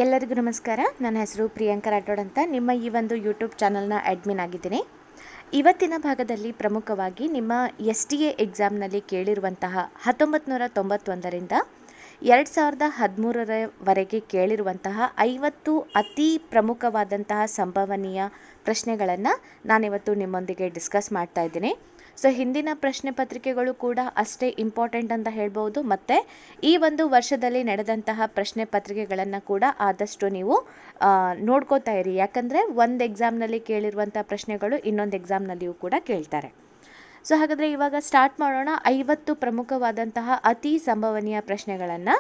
ಎಲ್ಲರಿಗೂ ನಮಸ್ಕಾರ. ನನ್ನ ಹೆಸರು ಪ್ರಿಯಾಂಕಾ ರಾಠೋಡ್ ಅಂತ. ನಿಮ್ಮ ಈ ಒಂದು ಯೂಟ್ಯೂಬ್ ಚಾನಲ್ನ ಅಡ್ಮಿನ್ ಆಗಿದ್ದೀನಿ. ಇವತ್ತಿನ ಭಾಗದಲ್ಲಿ ಪ್ರಮುಖವಾಗಿ ನಿಮ್ಮ STA ಎಕ್ಸಾಮ್ನಲ್ಲಿ ಕೇಳಿರುವಂತಹ 1991ರಿಂದ 2013ರವರೆಗೆ ಕೇಳಿರುವಂತಹ 50 ಅತಿ ಪ್ರಮುಖವಾದಂತಹ ಸಂಭವನೀಯ ಪ್ರಶ್ನೆಗಳನ್ನು ನಾನಿವತ್ತು ನಿಮ್ಮೊಂದಿಗೆ ಡಿಸ್ಕಸ್ ಮಾಡ್ತಾ ಇದ್ದೀನಿ. ಸೊ ಹಿಂದಿನ ಪ್ರಶ್ನೆ ಪತ್ರಿಕೆಗಳು ಕೂಡ ಅಷ್ಟೇ ಇಂಪಾರ್ಟೆಂಟ್ ಅಂತ ಹೇಳ್ಬೋದು. ಮತ್ತು ಈ ಒಂದು ವರ್ಷದಲ್ಲಿ ನಡೆದಂತಹ ಪ್ರಶ್ನೆ ಪತ್ರಿಕೆಗಳನ್ನು ಕೂಡ ಆದಷ್ಟು ನೀವು ನೋಡ್ಕೋತಾ ಇರಿ. ಯಾಕಂದರೆ ಒಂದು ಎಕ್ಸಾಮ್ನಲ್ಲಿ ಕೇಳಿರುವಂಥ ಪ್ರಶ್ನೆಗಳು ಇನ್ನೊಂದು ಎಕ್ಸಾಮ್ನಲ್ಲಿಯೂ ಕೂಡ ಕೇಳ್ತಾರೆ. ಸೊ ಹಾಗಾದರೆ ಇವಾಗ ಸ್ಟಾರ್ಟ್ ಮಾಡೋಣ. 50 ಪ್ರಮುಖವಾದಂತಹ ಅತಿ ಸಂಭವನೀಯ ಪ್ರಶ್ನೆಗಳನ್ನು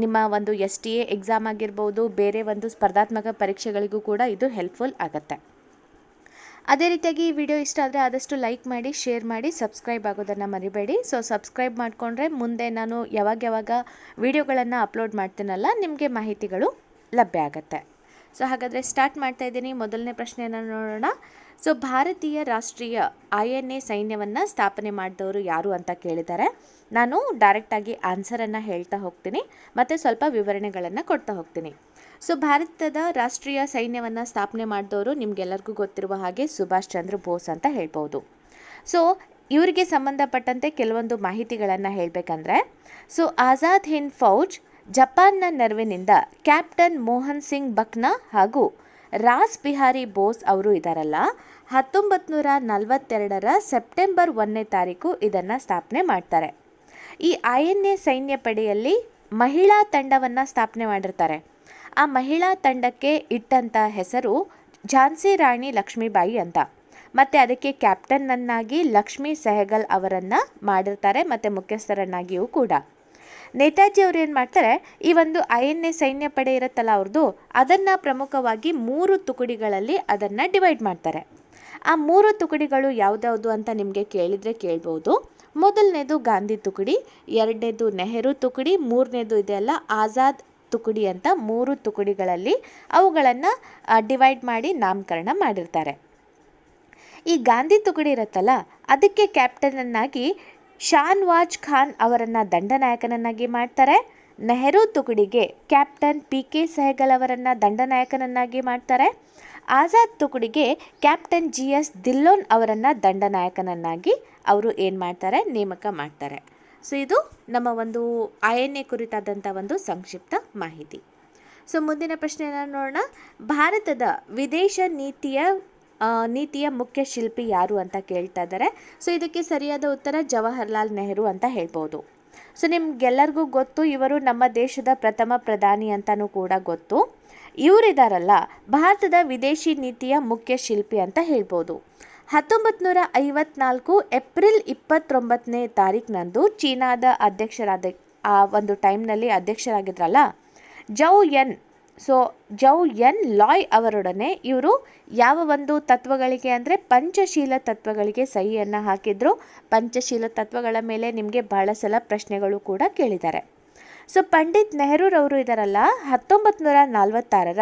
ನಿಮ್ಮ ಒಂದು STA ಎಕ್ಸಾಮ್ ಆಗಿರ್ಬೋದು, ಬೇರೆ ಒಂದು ಸ್ಪರ್ಧಾತ್ಮಕ ಪರೀಕ್ಷೆಗಳಿಗೂ ಕೂಡ ಇದು ಹೆಲ್ಪ್ಫುಲ್ ಆಗುತ್ತೆ. ಅದೇ ರೀತಿಯಾಗಿ ಈ ವಿಡಿಯೋ ಇಷ್ಟ ಆದರೆ ಆದಷ್ಟು ಲೈಕ್ ಮಾಡಿ, ಶೇರ್ ಮಾಡಿ, ಸಬ್ಸ್ಕ್ರೈಬ್ ಆಗೋದನ್ನು ಮರಿಬೇಡಿ. ಸೊ ಸಬ್ಸ್ಕ್ರೈಬ್ ಮಾಡಿಕೊಂಡ್ರೆ ಮುಂದೆ ನಾನು ಯಾವಾಗ ವಿಡಿಯೋಗಳನ್ನು ಅಪ್ಲೋಡ್ ಮಾಡ್ತೀನಲ್ಲ ನಿಮಗೆ ಮಾಹಿತಿಗಳು ಲಭ್ಯ ಆಗುತ್ತೆ. ಸೊ ಹಾಗಾದರೆ ಸ್ಟಾರ್ಟ್ ಮಾಡ್ತಾ ಇದ್ದೀನಿ. ಮೊದಲನೇ ಪ್ರಶ್ನೆಯನ್ನು ನೋಡೋಣ. ಸೊ ಭಾರತೀಯ ರಾಷ್ಟ್ರೀಯ INA ಸೈನ್ಯವನ್ನು ಸ್ಥಾಪನೆ ಮಾಡಿದವರು ಯಾರು ಅಂತ ಕೇಳಿದ್ದಾರೆ. ನಾನು ಡೈರೆಕ್ಟಾಗಿ ಆನ್ಸರನ್ನು ಹೇಳ್ತಾ ಹೋಗ್ತೀನಿ ಮತ್ತು ಸ್ವಲ್ಪ ವಿವರಣೆಗಳನ್ನು ಕೊಡ್ತಾ ಹೋಗ್ತೀನಿ. ಸೊ ಭಾರತದ ರಾಷ್ಟ್ರೀಯ ಸೈನ್ಯವನ್ನು ಸ್ಥಾಪನೆ ಮಾಡಿದವರು ನಿಮಗೆಲ್ಲರಿಗೂ ಗೊತ್ತಿರುವ ಹಾಗೆ ಸುಭಾಷ್ ಚಂದ್ರ ಬೋಸ್ ಅಂತ ಹೇಳ್ಬೋದು. ಸೊ ಇವರಿಗೆ ಸಂಬಂಧಪಟ್ಟಂತೆ ಕೆಲವೊಂದು ಮಾಹಿತಿಗಳನ್ನು ಹೇಳಬೇಕಂದ್ರೆ, ಸೊ ಆಜಾದ್ ಹಿಂದ್ ಫೌಜ್ ಜಪಾನ್ನ ನೆರವಿನಿಂದ ಕ್ಯಾಪ್ಟನ್ ಮೋಹನ್ ಸಿಂಗ್ ಬಕ್ನಾ ಹಾಗೂ ರಾಸ್ ಬಿಹಾರಿ ಬೋಸ್ ಅವರು ಇದ್ದಾರಲ್ಲ, 1942ರ ಸೆಪ್ಟೆಂಬರ್ 1ನೇ ತಾರೀಕು ಇದನ್ನು ಸ್ಥಾಪನೆ ಮಾಡ್ತಾರೆ. ಈ INA ಸೈನ್ಯ ಪಡೆಯಲ್ಲಿ ಮಹಿಳಾ ತಂಡವನ್ನು ಸ್ಥಾಪನೆ ಮಾಡಿರ್ತಾರೆ. ಆ ಮಹಿಳಾ ತಂಡಕ್ಕೆ ಇಟ್ಟಂಥ ಹೆಸರು ಝಾನ್ಸಿ ರಾಣಿ ಲಕ್ಷ್ಮೀಬಾಯಿ ಅಂತ. ಮತ್ತು ಅದಕ್ಕೆ ಕ್ಯಾಪ್ಟನ್ನನ್ನಾಗಿ ಲಕ್ಷ್ಮೀ ಸೆಹಗಲ್ ಅವರನ್ನು ಮಾಡಿರ್ತಾರೆ ಮತ್ತು ಮುಖ್ಯಸ್ಥರನ್ನಾಗಿಯೂ ಕೂಡ. ನೇತಾಜಿ ಅವರು ಏನು ಮಾಡ್ತಾರೆ, ಈ ಒಂದು INA ಸೈನ್ಯ ಪಡೆ ಇರುತ್ತಲ್ಲ ಅವ್ರದ್ದು, ಅದನ್ನು ಪ್ರಮುಖವಾಗಿ 3 ತುಕಡಿಗಳಲ್ಲಿ ಅದನ್ನು ಡಿವೈಡ್ ಮಾಡ್ತಾರೆ. ಆ 3 ತುಕಡಿಗಳು ಯಾವುದ್ಯಾವುದು ಅಂತ ನಿಮಗೆ ಕೇಳಿದರೆ ಕೇಳ್ಬೋದು. ಮೊದಲನೇದು ಗಾಂಧಿ ತುಕಡಿ, ಎರಡನೇದು ನೆಹರು ತುಕಡಿ, ಮೂರನೇದು ಇದೆಲ್ಲ ಆಜಾದ್ ತುಕಡಿ ಅಂತ 3 ತುಕಡಿಗಳಲ್ಲಿ ಅವುಗಳನ್ನು ಡಿವೈಡ್ ಮಾಡಿ ನಾಮಕರಣ ಮಾಡಿರ್ತಾರೆ. ಈ ಗಾಂಧಿ ತುಕಡಿ ಇರುತ್ತಲ್ಲ, ಅದಕ್ಕೆ ಕ್ಯಾಪ್ಟನನ್ನಾಗಿ ಶಾನ್ವಾಜ್ ಖಾನ್ ಅವರನ್ನು ದಂಡನಾಯಕನನ್ನಾಗಿ ಮಾಡ್ತಾರೆ. ನೆಹರು ತುಕಡಿಗೆ ಕ್ಯಾಪ್ಟನ್ PK ಸೆಹಗಲ್ ಅವರನ್ನು ದಂಡನಾಯಕನನ್ನಾಗಿ ಮಾಡ್ತಾರೆ. ಆಜಾದ್ ತುಕಡಿಗೆ ಕ್ಯಾಪ್ಟನ್ GS ಧಿಲ್ಲೋನ್ ಅವರನ್ನು ದಂಡನಾಯಕನನ್ನಾಗಿ ಅವರು ಏನು ಮಾಡ್ತಾರೆ, ನೇಮಕ ಮಾಡ್ತಾರೆ. ಸೊ ಇದು ನಮ್ಮ ಒಂದು INA ಕುರಿತಾದಂಥ ಒಂದು ಸಂಕ್ಷಿಪ್ತ ಮಾಹಿತಿ. ಸೊ ಮುಂದಿನ ಪ್ರಶ್ನೆಯನ್ನು ನೋಡೋಣ. ಭಾರತದ ವಿದೇಶ ನೀತಿಯ ಮುಖ್ಯ ಶಿಲ್ಪಿ ಯಾರು ಅಂತ ಕೇಳ್ತಾ ಇದ್ದಾರೆ. ಸೊ ಇದಕ್ಕೆ ಸರಿಯಾದ ಉತ್ತರ ಜವಾಹರ್ಲಾಲ್ ನೆಹರು ಅಂತ ಹೇಳ್ಬೋದು. ಸೊ ನಿಮ್ಗೆಲ್ಲರಿಗೂ ಗೊತ್ತು, ಇವರು ನಮ್ಮ ದೇಶದ ಪ್ರಥಮ ಪ್ರಧಾನಿ ಅಂತಲೂ ಕೂಡ ಗೊತ್ತು. ಇವರಿದಾರಲ್ಲ, ಭಾರತದ ವಿದೇಶಿ ನೀತಿಯ ಮುಖ್ಯ ಶಿಲ್ಪಿ ಅಂತ ಹೇಳ್ಬೋದು. 1954 ಏಪ್ರಿಲ್ 29ನೇ ತಾರೀಕಿನಂದು ಚೀನಾದ ಅಧ್ಯಕ್ಷರಾದ ಆ ಒಂದು ಟೈಮ್ನಲ್ಲಿ ಅಧ್ಯಕ್ಷರಾಗಿದ್ರಲ್ಲ ಜೌ ಎನ್ ಲಾಯ್ ಅವರೊಡನೆ ಇವರು ಯಾವ ಒಂದು ತತ್ವಗಳಿಗೆ ಅಂದರೆ ಪಂಚಶೀಲ ತತ್ವಗಳಿಗೆ ಸಹಿಯನ್ನು ಹಾಕಿದ್ರು. ಪಂಚಶೀಲ ತತ್ವಗಳ ಮೇಲೆ ನಿಮಗೆ ಬಹಳ ಸಲ ಪ್ರಶ್ನೆಗಳು ಕೂಡ ಕೇಳಿದ್ದಾರೆ. ಸೊ ಪಂಡಿತ್ ನೆಹರೂರವರು ಇದ್ದಾರಲ್ಲ, 1946ರ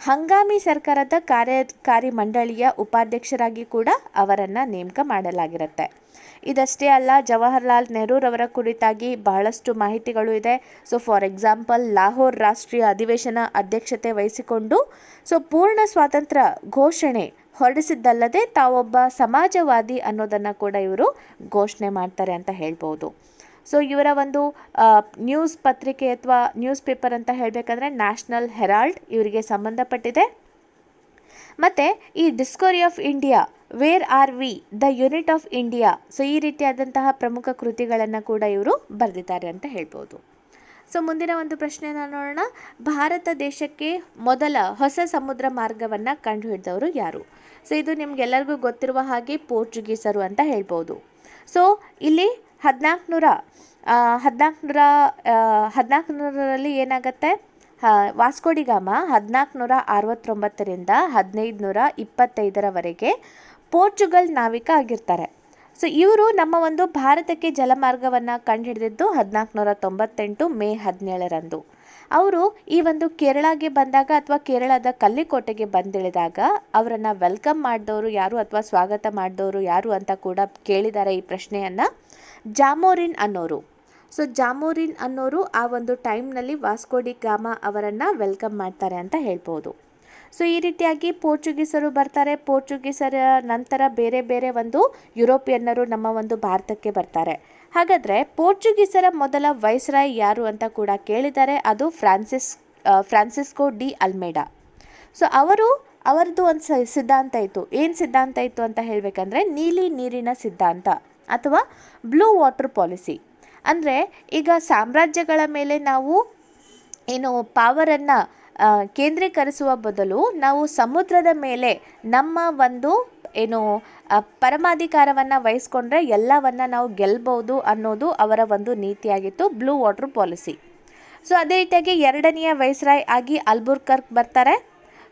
ಹಂಗಾಮಿ ಸರ್ಕಾರದ ಕಾರ್ಯಕಾರಿ ಮಂಡಳಿಯ ಉಪಾಧ್ಯಕ್ಷರಾಗಿ ಕೂಡ ಅವರನ್ನು ನೇಮಕ ಮಾಡಲಾಗಿರುತ್ತೆ. ಇದಷ್ಟೇ ಅಲ್ಲ, ಜವಾಹರ್ಲಾಲ್ ನೆಹರೂರವರ ಕುರಿತಾಗಿ ಬಹಳಷ್ಟು ಮಾಹಿತಿಗಳು ಇದೆ. ಸೊ ಫಾರ್ ಎಕ್ಸಾಂಪಲ್, ಲಾಹೋರ್ ರಾಷ್ಟ್ರೀಯ ಅಧಿವೇಶನ ಅಧ್ಯಕ್ಷತೆ ವಹಿಸಿಕೊಂಡು ಪೂರ್ಣ ಸ್ವಾತಂತ್ರ್ಯ ಘೋಷಣೆ ಹೊರಡಿಸಿದ್ದಲ್ಲದೆ ತಾವೊಬ್ಬ ಸಮಾಜವಾದಿ ಅನ್ನೋದನ್ನು ಕೂಡ ಇವರು ಘೋಷಣೆ ಮಾಡ್ತಾರೆ ಅಂತ ಹೇಳ್ಬೋದು. ಸೊ ಇವರ ಒಂದು ನ್ಯೂಸ್ ಪತ್ರಿಕೆ ಅಥವಾ ನ್ಯೂಸ್ ಪೇಪರ್ ಅಂತ ಹೇಳಬೇಕಂದ್ರೆ ನ್ಯಾಷನಲ್ ಹೆರಾಲ್ಡ್ ಇವರಿಗೆ ಸಂಬಂಧಪಟ್ಟಿದೆ. ಮತ್ತು ಈ discovery of India, where are we, the unit of India, so ಈ ರೀತಿಯಾದಂತಹ ಪ್ರಮುಖ ಕೃತಿಗಳನ್ನು ಕೂಡ ಇವರು ಬರೆದಿದ್ದಾರೆ ಅಂತ ಹೇಳ್ಬೋದು. ಸೊ ಮುಂದಿನ ಒಂದು ಪ್ರಶ್ನೆಯನ್ನು ನೋಡೋಣ. ಭಾರತ ದೇಶಕ್ಕೆ ಮೊದಲ ಹೊಸ ಸಮುದ್ರ ಮಾರ್ಗವನ್ನು ಕಂಡುಹಿಡಿದವರು ಯಾರು? ಸೊ ಇದು ನಿಮ್ಗೆಲ್ಲರಿಗೂ ಗೊತ್ತಿರುವ ಹಾಗೆ ಪೋರ್ಚುಗೀಸರು ಅಂತ ಹೇಳ್ಬೋದು. ಸೊ ಇಲ್ಲಿ 1400ರಲ್ಲಿ ಏನಾಗುತ್ತೆ, ವಾಸ್ಕೋಡಿಗಾಮ 1469ರಿಂದ 1525ರವರೆಗೆ ಪೋರ್ಚುಗಲ್ ನಾವಿಕ ಆಗಿರ್ತಾರೆ. ಸೊ ಇವರು ನಮ್ಮ ಒಂದು ಭಾರತಕ್ಕೆ ಜಲಮಾರ್ಗವನ್ನು ಕಂಡುಹಿಡಿದಿದ್ದು 1498 ಮೇ 17ರಂದು. ಅವರು ಈ ಒಂದು ಕೇರಳಗೆ ಬಂದಾಗ ಅಥವಾ ಕೇರಳದ ಕಲ್ಲಿಕೋಟೆಗೆ ಬಂದಿಳಿದಾಗ ಅವರನ್ನು ವೆಲ್ಕಮ್ ಮಾಡಿದವರು ಯಾರು ಅಥವಾ ಸ್ವಾಗತ ಮಾಡಿದವರು ಯಾರು ಅಂತ ಕೂಡ ಕೇಳಿದ್ದಾರೆ ಈ ಪ್ರಶ್ನೆಯನ್ನು. ಜಾಮೋರಿನ್ ಅನ್ನೋರು. ಸೊ ಜಾಮೋರಿನ್ ಅನ್ನೋರು ಆ ಒಂದು ಟೈಮ್ನಲ್ಲಿ ವಾಸ್ಕೋಡಿ ಗಾಮಾ ಅವರನ್ನು ವೆಲ್ಕಮ್ ಮಾಡ್ತಾರೆ ಅಂತ ಹೇಳ್ಬೋದು. ಸೊ ಈ ರೀತಿಯಾಗಿ ಪೋರ್ಚುಗೀಸರು ಬರ್ತಾರೆ. ಪೋರ್ಚುಗೀಸರ ನಂತರ ಬೇರೆ ಬೇರೆ ಒಂದು ಯುರೋಪಿಯನ್ನರು ನಮ್ಮ ಒಂದು ಭಾರತಕ್ಕೆ ಬರ್ತಾರೆ. ಹಾಗಾದರೆ ಪೋರ್ಚುಗೀಸರ ಮೊದಲ ವೈಸ್ರಾಯ್ ಯಾರು ಅಂತ ಕೂಡ ಕೇಳಿದ್ದಾರೆ. ಅದು ಫ್ರಾನ್ಸಿಸ್ಕೋ ಡಿ ಅಲ್ಮೇಡಾ. ಸೊ ಅವರದ್ದು ಒಂದು ಸಿದ್ಧಾಂತ ಇತ್ತು. ಏನು ಸಿದ್ಧಾಂತ ಇತ್ತು ಅಂತ ಹೇಳಬೇಕಂದ್ರೆ ನೀಲಿ ನೀರಿನ ಸಿದ್ಧಾಂತ ಅಥವಾ ಬ್ಲೂ ವಾಟರ್ ಪಾಲಿಸಿ. ಅಂದರೆ ಈಗ ಸಾಮ್ರಾಜ್ಯಗಳ ಮೇಲೆ ನಾವು ಏನು ಪವರನ್ನು ಕೇಂದ್ರೀಕರಿಸುವ ಬದಲು ನಾವು ಸಮುದ್ರದ ಮೇಲೆ ನಮ್ಮ ಒಂದು ಏನು ಪರಮಾಧಿಕಾರವನ್ನು ವಹಿಸ್ಕೊಂಡ್ರೆ ಎಲ್ಲವನ್ನು ನಾವು ಗೆಲ್ಬೋದು ಅನ್ನೋದು ಅವರ ಒಂದು ನೀತಿಯಾಗಿತ್ತು, ಬ್ಲೂ ವಾಟರ್ ಪಾಲಿಸಿ. ಸೊ ಅದೇ ರೀತಿಯಾಗಿ ಎರಡನೆಯ ವೈಸ್ರಾಯ್ ಆಗಿ ಅಲ್ಬುರ್ಕರ್ಕ್ ಬರ್ತಾರೆ.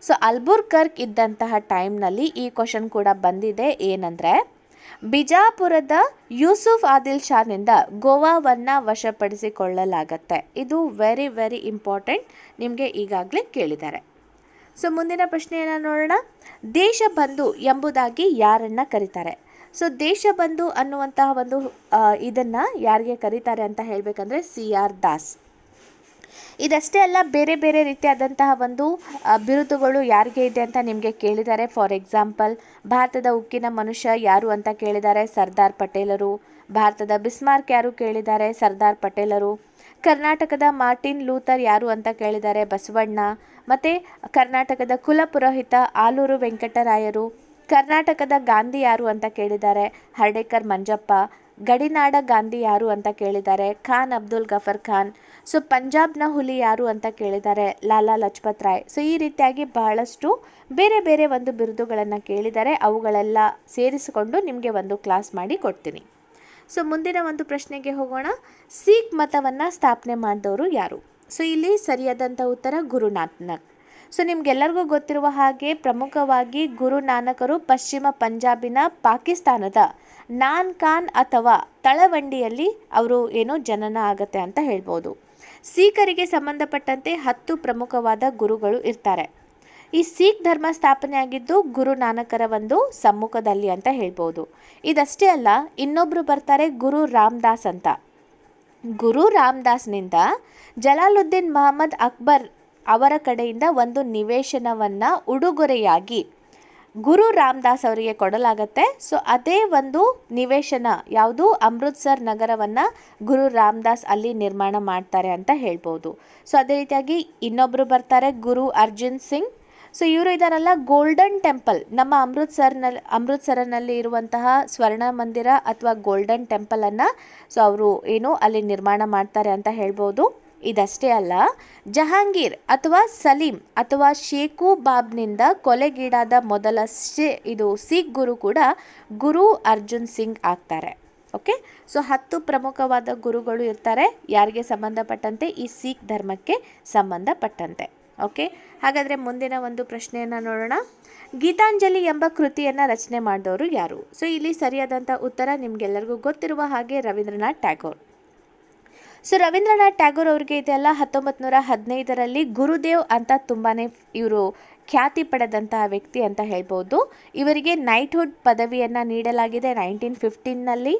ಸೊ ಅಲ್ಬುರ್ಕರ್ಕ್ ಇದ್ದಂತಹ ಟೈಮ್ನಲ್ಲಿ ಈ ಕ್ವಶನ್ ಕೂಡ ಬಂದಿದೆ. ಏನಂದರೆ ಬಿಜಾಪುರದ ಯೂಸುಫ್ ಆದಿಲ್ ಶಾನಿಂದ ಗೋವಾವನ್ನು ವಶಪಡಿಸಿಕೊಳ್ಳಲಾಗತ್ತೆ. ಇದು ವೆರಿ ವೆರಿ ಇಂಪಾರ್ಟೆಂಟ್, ನಿಮಗೆ ಈಗಾಗಲೇ ಕೇಳಿದ್ದಾರೆ. ಸೊ ಮುಂದಿನ ಪ್ರಶ್ನೆಯನ್ನು ನೋಡೋಣ. ದೇಶಬಂಧು ಎಂಬುದಾಗಿ ಯಾರನ್ನು ಕರೀತಾರೆ? ಸೊ ದೇಶಬಂಧು ಅನ್ನುವಂತಹ ಒಂದು ಇದನ್ನು ಯಾರಿಗೆ ಕರೀತಾರೆ ಅಂತ ಹೇಳಬೇಕಂದ್ರೆ CR ದಾಸ್. ಇದಷ್ಟೇ ಅಲ್ಲ, ಬೇರೆ ಬೇರೆ ರೀತಿಯಾದಂತಹ ಒಂದು ಬಿರುದುಗಳು ಯಾರಿಗೆ ಇದೆ ಅಂತ ನಿಮಗೆ ಕೇಳಿದ್ದಾರೆ. ಫಾರ್ ಎಕ್ಸಾಂಪಲ್ ಭಾರತದ ಉಕ್ಕಿನ ಮನುಷ್ಯ ಯಾರು ಅಂತ ಕೇಳಿದ್ದಾರೆ, ಸರ್ದಾರ್ ಪಟೇಲರು. ಭಾರತದ ಬಿಸ್ಮಾರ್ಕ್ ಯಾರು ಕೇಳಿದ್ದಾರೆ, ಸರ್ದಾರ್ ಪಟೇಲರು. ಕರ್ನಾಟಕದ ಮಾರ್ಟಿನ್ ಲೂಥರ್ ಯಾರು ಅಂತ ಕೇಳಿದ್ದಾರೆ, ಬಸವಣ್ಣ. ಮತ್ತು ಕರ್ನಾಟಕದ ಕುಲಪುರೋಹಿತ ಆಲೂರು ವೆಂಕಟರಾಯರು. ಕರ್ನಾಟಕದ ಗಾಂಧಿ ಯಾರು ಅಂತ ಕೇಳಿದ್ದಾರೆ, ಹರ್ಡೇಕರ್ ಮಂಜಪ್ಪ. ಗಡಿನಾಡ ಗಾಂಧಿ ಯಾರು ಅಂತ ಕೇಳಿದ್ದಾರೆ, ಖಾನ್ ಅಬ್ದುಲ್ ಗಫರ್ ಖಾನ್. ಸೊ ಪಂಜಾಬ್ನ ಹುಲಿ ಯಾರು ಅಂತ ಕೇಳಿದ್ದಾರೆ, ಲಾಲಾ ಲಜಪತ್ ರಾಯ್. ಸೊ ಈ ರೀತಿಯಾಗಿ ಬಹಳಷ್ಟು ಬೇರೆ ಬೇರೆ ಒಂದು ಬಿರುದುಗಳನ್ನು ಕೇಳಿದ್ದಾರೆ. ಅವುಗಳೆಲ್ಲ ಸೇರಿಸಿಕೊಂಡು ನಿಮಗೆ ಒಂದು ಕ್ಲಾಸ್ ಮಾಡಿ ಕೊಡ್ತೀನಿ. ಸೊ ಮುಂದಿನ ಒಂದು ಪ್ರಶ್ನೆಗೆ ಹೋಗೋಣ. ಸಿಖ್ ಮತವನ್ನು ಸ್ಥಾಪನೆ ಮಾಡಿದವರು ಯಾರು? ಸೊ ಇಲ್ಲಿ ಸರಿಯಾದಂಥ ಉತ್ತರ ಗುರುನಾನಕ್. ಸೊ ನಿಮಗೆಲ್ಲರಿಗೂ ಗೊತ್ತಿರುವ ಹಾಗೆ ಪ್ರಮುಖವಾಗಿ ಗುರುನಾನಕರು ಪಶ್ಚಿಮ ಪಂಜಾಬಿನ ಪಾಕಿಸ್ತಾನದ ನಾನ್ಕಾನ್ ಅಥವಾ ತಳವಂಡಿಯಲ್ಲಿ ಅವರು ಜನನ ಆಗತ್ತೆ ಅಂತ ಹೇಳ್ಬೋದು. ಸಿಖರಿಗೆ ಸಂಬಂಧಪಟ್ಟಂತೆ 10 ಪ್ರಮುಖವಾದ ಗುರುಗಳು ಇರ್ತಾರೆ. ಈ ಸಿಖ್ ಧರ್ಮ ಸ್ಥಾಪನೆ ಆಗಿದ್ದು ಗುರುನಾನಕರ ಒಂದು ಸಮ್ಮುಖದಲ್ಲಿ ಅಂತ ಹೇಳ್ಬೋದು. ಇದಷ್ಟೇ ಅಲ್ಲ, ಇನ್ನೊಬ್ಬರು ಬರ್ತಾರೆ ಗುರು ರಾಮದಾಸ್ ಅಂತ. ಗುರು ರಾಮದಾಸ್ನಿಂದ ಜಲಾಲುದ್ದೀನ್ ಮಹಮ್ಮದ್ ಅಕ್ಬರ್ ಅವರ ಕಡೆಯಿಂದ ಒಂದು ನಿವೇಶನವನ್ನು ಉಡುಗೊರೆಯಾಗಿ ಗುರು ರಾಮದಾಸ್ ಅವರಿಗೆ ಕೊಡಲಾಗತ್ತೆ. ಸೊ ಅದೇ ಒಂದು ನಿವೇಶನ ಯಾವುದು, ಅಮೃತ್ಸರ್ ನಗರವನ್ನು ಗುರು ರಾಮದಾಸ್ ಅಲ್ಲಿ ನಿರ್ಮಾಣ ಮಾಡ್ತಾರೆ ಅಂತ ಹೇಳ್ಬೋದು. ಸೊ ಅದೇ ರೀತಿಯಾಗಿ ಇನ್ನೊಬ್ಬರು ಬರ್ತಾರೆ ಗುರು ಅರ್ಜುನ್ ಸಿಂಗ್. ಸೊ ಇವರು ಇದಾರಲ್ಲ, ಗೋಲ್ಡನ್ ಟೆಂಪಲ್ ನಮ್ಮ ಅಮೃತ್ಸರನಲ್ಲಿ ಇರುವಂತಹ ಸ್ವರ್ಣ ಮಂದಿರ ಅಥವಾ ಗೋಲ್ಡನ್ ಟೆಂಪಲನ್ನು ಸೊ ಅವರು ಅಲ್ಲಿ ನಿರ್ಮಾಣ ಮಾಡ್ತಾರೆ ಅಂತ ಹೇಳ್ಬೋದು. ಇದಷ್ಟೇ ಅಲ್ಲ, ಜಹಾಂಗೀರ್ ಅಥವಾ ಸಲೀಂ ಅಥವಾ ಶೇಖು ಬಾಬ್ನಿಂದ ಕೊಲೆಗೀಡಾದ ಮೊದಲ ಸಿಖ್ ಗುರು ಕೂಡ ಗುರು ಅರ್ಜುನ್ ಸಿಂಗ್ ಆಗ್ತಾರೆ. ಓಕೆ, ಸೊ 10 ಪ್ರಮುಖವಾದ ಗುರುಗಳು ಇರ್ತಾರೆ ಯಾರಿಗೆ ಸಂಬಂಧಪಟ್ಟಂತೆ, ಈ ಸಿಖ್ ಧರ್ಮಕ್ಕೆ ಸಂಬಂಧಪಟ್ಟಂತೆ. ಓಕೆ, ಹಾಗಾದರೆ ಮುಂದಿನ ಒಂದು ಪ್ರಶ್ನೆಯನ್ನು ನೋಡೋಣ. ಗೀತಾಂಜಲಿ ಎಂಬ ಕೃತಿಯನ್ನು ರಚನೆ ಮಾಡಿದವರು ಯಾರು? ಸೊ ಇಲ್ಲಿ ಸರಿಯಾದಂಥ ಉತ್ತರ ನಿಮಗೆಲ್ಲರಿಗೂ ಗೊತ್ತಿರುವ ಹಾಗೆ ರವೀಂದ್ರನಾಥ್ ಟ್ಯಾಗೋರ್. ಸೊ ರವೀಂದ್ರನಾಥ್ ಟ್ಯಾಗೋರ್ ಅವರಿಗೆ ಇದೆಲ್ಲ 1915ರಲ್ಲಿ ಗುರುದೇವ್ ಅಂತ ತುಂಬಾ ಇವರು ಖ್ಯಾತಿ ಪಡೆದಂತಹ ವ್ಯಕ್ತಿ ಅಂತ ಹೇಳ್ಬೋದು. ಇವರಿಗೆ ನೈಟ್ಹುಡ್ ಪದವಿಯನ್ನು ನೀಡಲಾಗಿದೆ 1915ನಲ್ಲಿ.